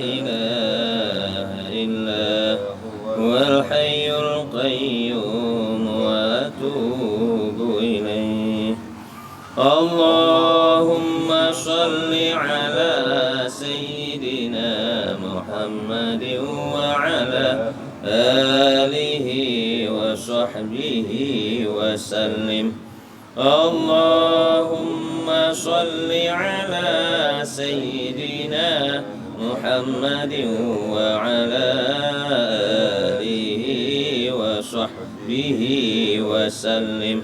ilaha illa huwal hayyul qayyum wa atubu ilaih. Allahumma salli ala sayyidina Muhammadin wa ala alihi wa sahbihi wa sallim. Allahumma salli ala sayyidina Muhammadin wa ala alihi wa sahbihi wa sallim.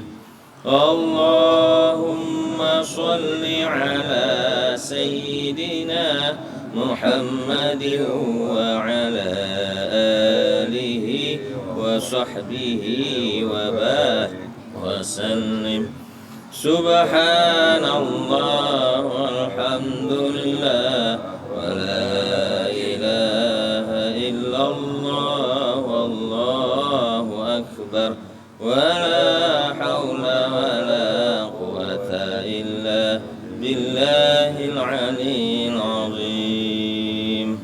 Allahumma salli ala sayyidina Muhammadin wa ala alihi wa sahbihi wa barik wa sallim. Subhanallah walhamdulillah wa la ilaha illallah wallahu akbar wa la hawla wa la quwwata illa billahil aliyyil azim.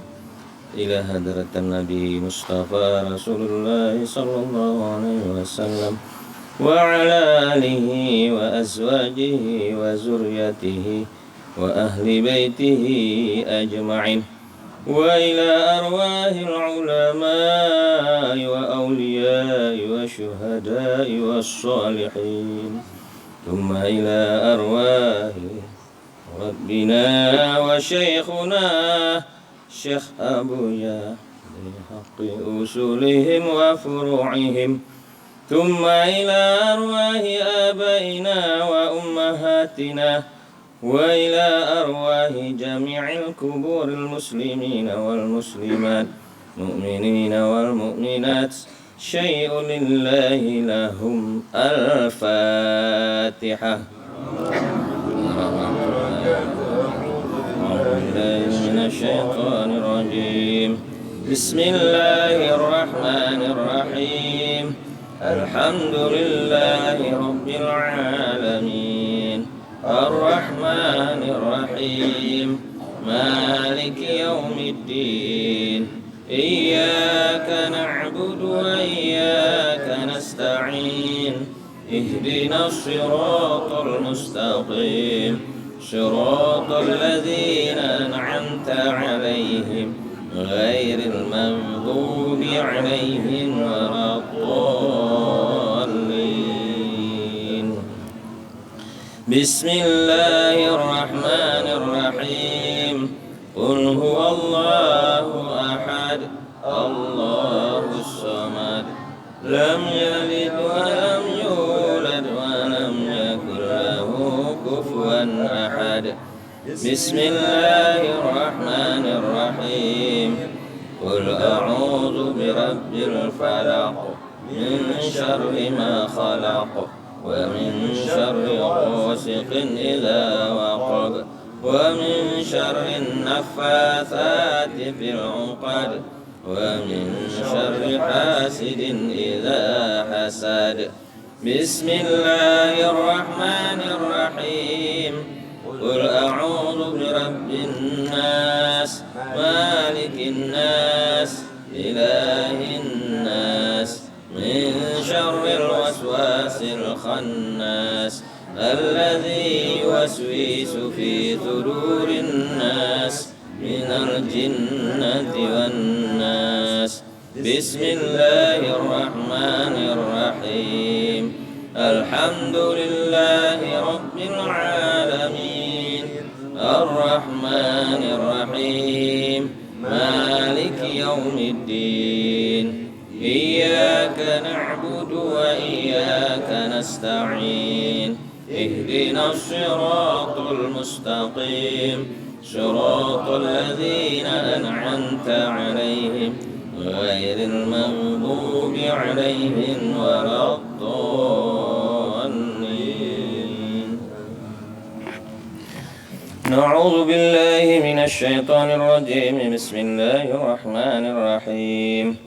Ila hadratan Nabi Mustafa Rasulullah sallallahu alaihi wasallam wa ala alihi wa azwajihi wa zurriyyatihi wa ahli baitihi ajma'in. Wa ila arwahil ulama'i wa awliya'i wa syuhada'i wa salihin. Thumma ila arwahi rabbina wa shaykhuna Syekh Abuya bihaqqi usulihim wa furu'ihim. Thumma ila arwahi abaina wa ummahatina wa ila arwahi jami'il kuburil muslimina wal muslimat mu'minina wal mu'minat. Syai'un lillahi lahum. Al-Fatihah. Minasyaitonirrajim. Bismillahirrahmanirrahim. Alhamdulillahi rabbil alamin. Ar-Rahmanir-Rahim. Maliki yaumiddin. Iyyaka na'budu wa iyyaka nasta'in. Ihdinas siratal mustaqim. Siratal ladzina an'amta 'alaihim ghairil maghdubi 'alaihim waladdallin. Bismillahirrahmanirrahim. Qul huwallahu ahad. Allahus samad. Lam yalid wa lam yulad wa lam yakul lahu kufuwan ahad. Bismillahirrahmanirrahim. Qul a'udzu birabbil falaq min syarri ma khalaq wa min syarri ghasiqin idza waqab ومن شر النفاثات في العقد ومن شر حاسد إذا حسد. بسم الله الرحمن الرحيم. قل أعوذ برب الناس مالك الناس إله الناس من شر الوسواس الخناس الذي يوسوس في صدور الناس من الجنة والناس. بسم الله الرحمن الرحيم. الحمد لله رب العالمين الرحمن الرحيم مالك يوم الدين. إياك نعبد وإياك نستعين. اهدنا الصراط المستقيم صراط الذين أنعمت عليهم غير المغضوب عليهم ولا الضالين. نعوذ بالله من الشيطان الرجيم. بسم الله الرحمن الرحيم.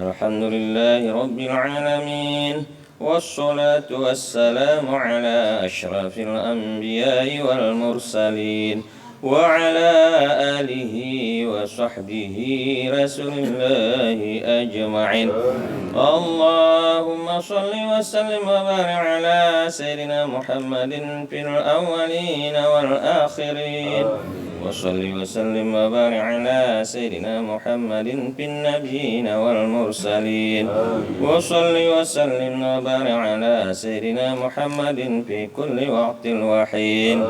الحمد لله رب العالمين والصلاة والسلام على أشرف الأنبياء والمرسلين وعلى آله وصحبه رسول الله أجمعين. اللهم صل وسلم وبارك على سيدنا محمد في الأولين والآخرين وصل وسلم وبارك على سيدنا محمد في النبيين والمرسلين وصل وسلم وبارك على سيدنا محمد في كل وقت وحين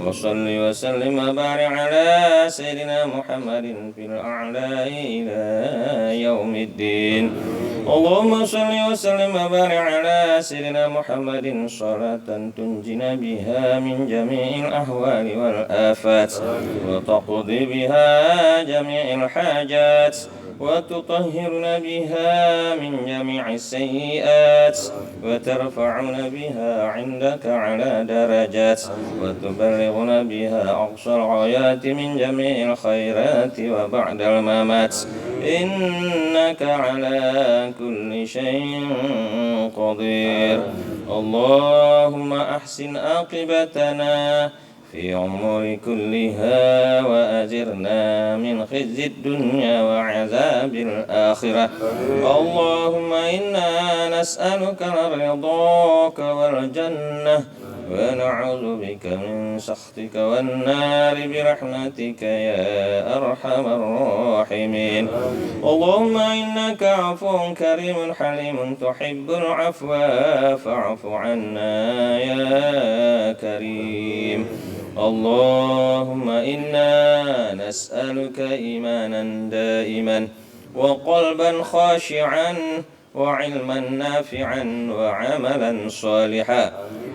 وصل وسلم وبارك على سيدنا محمد في الأعلى إلى يوم الدين. اللهم صل وسلم وبارك على سيدنا محمد صلاة تنجينا بها من جميع الأهوال والآفات وتقضي بها جميع الحاجات وتطهرنا بها من جميع السيئات وترفعنا بها عندك على درجات وتبلغنا بها أقصى الغايات من جميع الخيرات وبعد الممات. إنك على كل شيء قدير. اللهم أحسن عاقبتنا في أمور كلها وأجرنا من خزي الدنيا وعذاب الآخرة. اللهم إنا نسألك رضاك والجنة ونعوذ بك من سخطك والنار برحمتك يا أرحم الراحمين. اللهم إنك عفو كريم حليم تحب العفو فاعف عنا يا كريم. اللهم إنا نسألك إيمانا دائما وقلبا خاشعا وعلما نافعا وعملا صالحا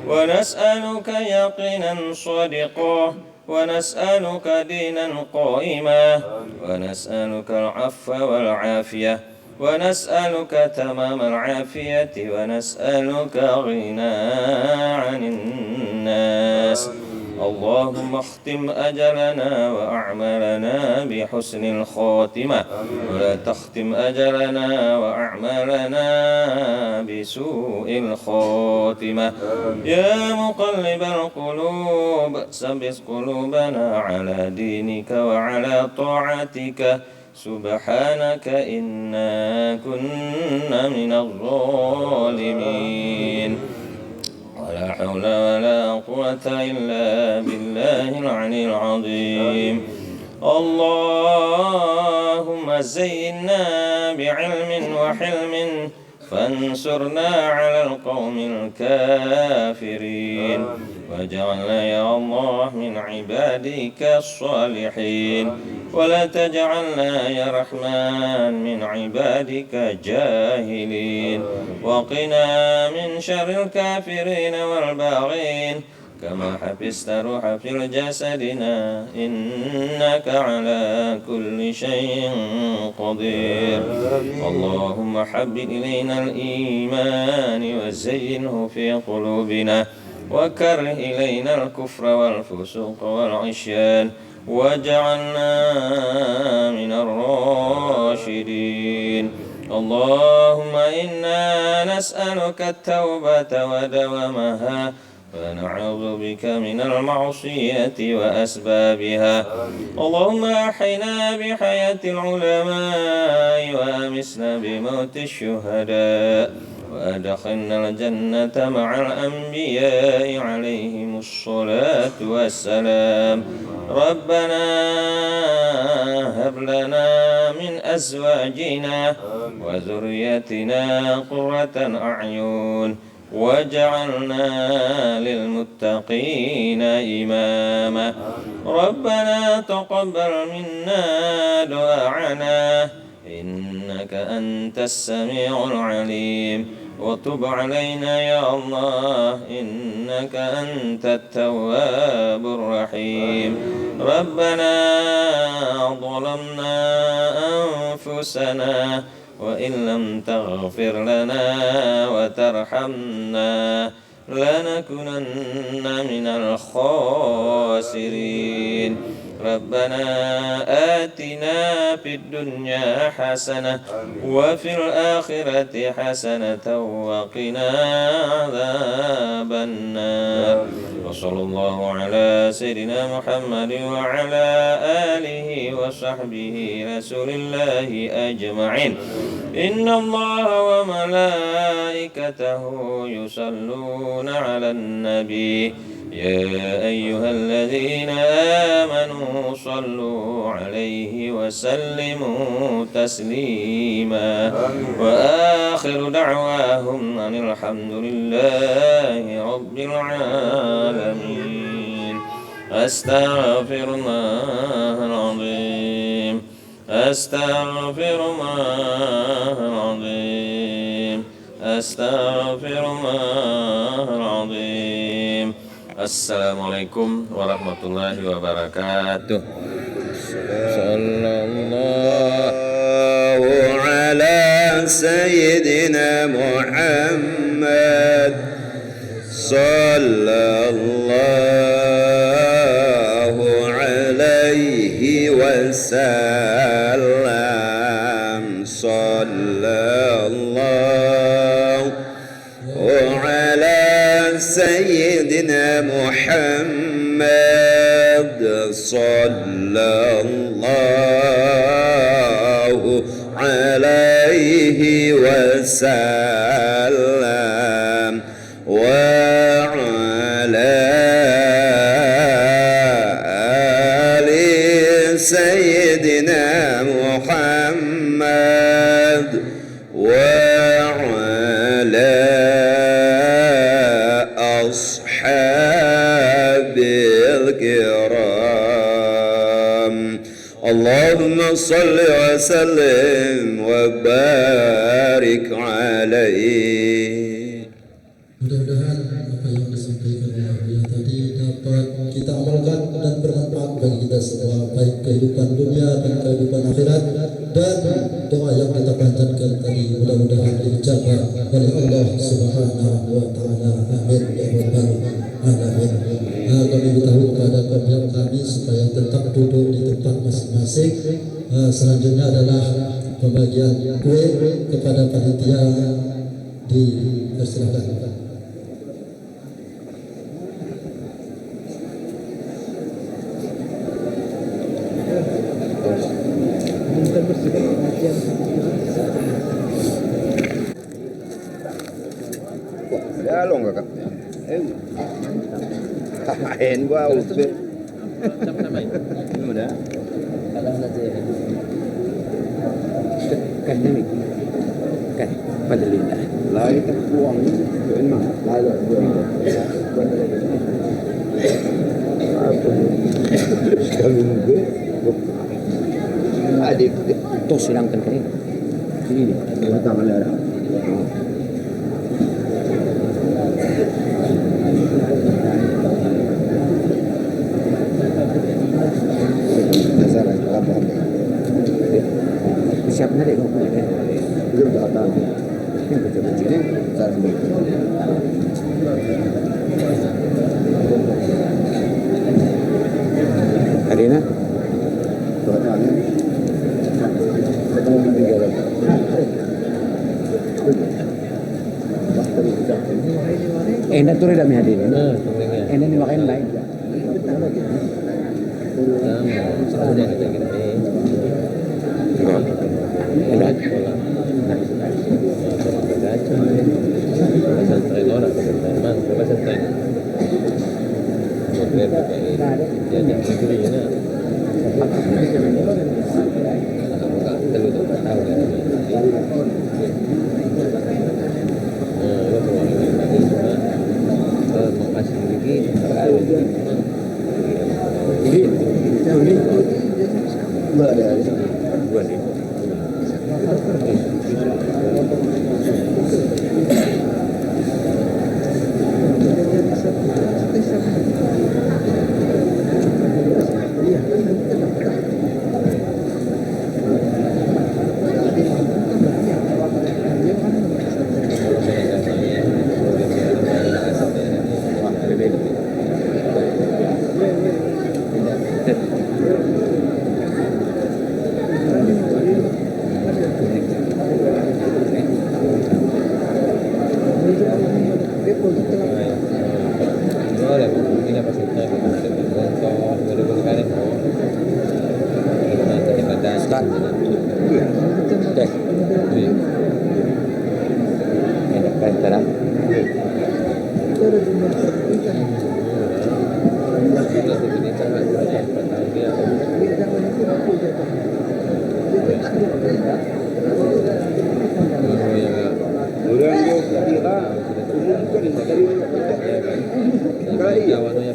ونسألك يقينا صادقا ونسألك دينا قائما ونسألك العفو والعافية ونسألك تمام العافية ونسألك غنى عن الناس. اللهم اختم أجلنا وأعمالنا بحسن الخاتمة ولا تختم أجلنا وأعمالنا بسوء الخاتمة. يا مقلب القلوب ثبت قلوبنا على دينك وعلى طاعتك. سبحانك إنا كنا من الظالمين. ولا حول ولا قوة إلا بالله العلي العظيم. اللهم زينا بعلم وحلم فانصرنا على القوم الكافرين واجعلنا يا الله من عبادك الصالحين ولا تجعلنا يا رحمن من عبادك جاهلين. وقنا من شر الكافرين والباغين كما حبست روح في جسدنا إنك على كل شيء قدير. اللهم حبب إلينا الإيمان وزينه في قلوبنا وكره إلينا الكفر والفسوق والعصيان واجعلنا من الراشدين. اللهم إنا نسألك التوبة ودوامها ونعوذ بك من المعصية وأسبابها. اللهم أحينا بحياة العلماء وأمسنا بموت الشهداء وأدخلنا الجنة مع الأنبياء عليهم الصلاة والسلام. ربنا هب لنا من أزواجنا وذريتنا قرة أعين واجعلنا للمتقين إماما. ربنا تقبل منا دعاءنا إنك أنت السميع العليم وتب علينا يا الله إنك أنت التواب الرحيم. ربنا ظلمنا أنفسنا وإن لم تغفر لنا وترحمنا لنكونن من الخاسرين. ربنا آتنا في الدنيا حسنة وفي الآخرة حسنة وقنا عذاب النار. وصلى الله على سيدنا محمد وعلى آله وصحبه رسول الله أجمعين. إن الله وملائكته يصلون على النبي يا أيها الذين آمنوا صلوا عليه وسلموا تسليما. وآخر دعواهم أن الحمد لله رب العالمين. أستغفر الله العظيم أستغفر الله العظيم أستغفر الله العظيم. Assalamualaikum warahmatullahi wabarakatuh. Sallallahu ala sayyidina Muhammad. Sallallahu alaihi wasallam. Sallallahu ala sayyidina Muhammad. Sallallahu alaihi wasallam wa ala ali sayyidina Muhammad wa ala ashabil kiram. Allahumma salli wa sallim wa barik alaihi. Mudah-mudahan apa yang disampaikan oleh beliau tadi dapat kita amalkan dan bermanfaat bagi kita semua, baik kehidupan dunia dan kehidupan akhirat. Dan doa yang kita panjatkan tadi mudah-mudahan dijabah oleh Allah Subhanahu wa taala. Amin ya rabbal alamin. Kami beritahu kepada pihak kami supaya tetap duduk di tempat masing-masing. Selanjutnya adalah pembagian kue kepada panitia. Dipersilakan. Ya lo enggak kak? Main gua udah. Udah. Kan ini kan Alhamdulillah. Lai tak buang ini mah. Lai lah buang. Sekali mungkin. Adik. Tuh silangkan kan ini. Ini. Tangan ada. Dasar apa? Siap nanti kau punya. Itu tak ada. Arena. Enak tuh reda mihadir. Enak dimakan lain.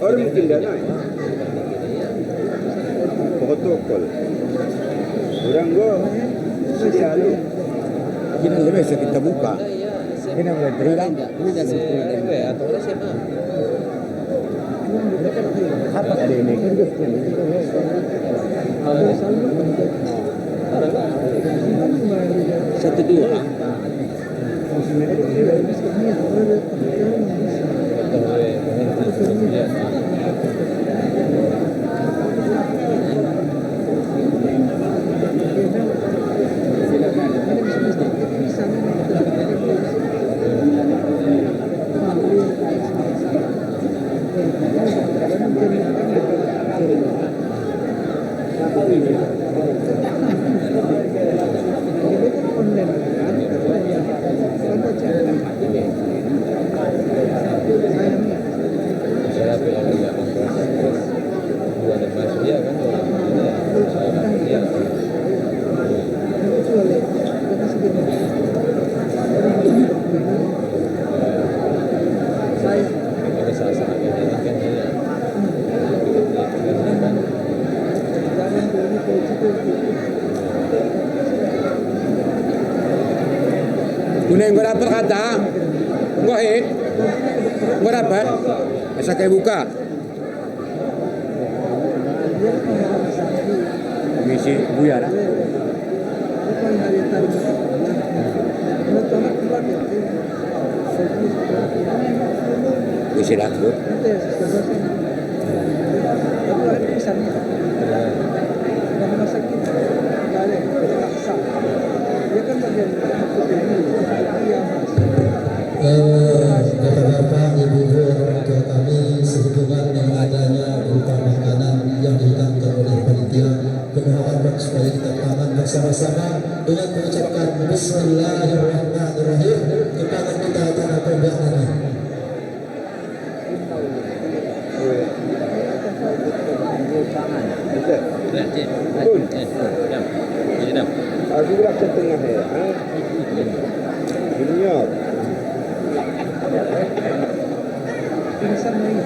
Orang mungkin dah naik. Protokol. Orang go sedia lu. Kita lebih kita buka. Kita boleh berilang. Atau siapa? Apa ada ini? Satu dua. Kuning gue dapat kata, gue dapat, bisa kayak buka. Misi buyar. Misi dapur. Bapak-bapak, ibu-ibu, orang tua kami, sehubungan dengan adanya berupa makanan yang dihidangkan oleh panitia, kami harap supaya kita tangan bersama-sama dengan mengucapkan Bismillahirrahmanirrahim kepada kita tanah pembak ini. Aku berak setengah ya. Junior. Pingsan nih.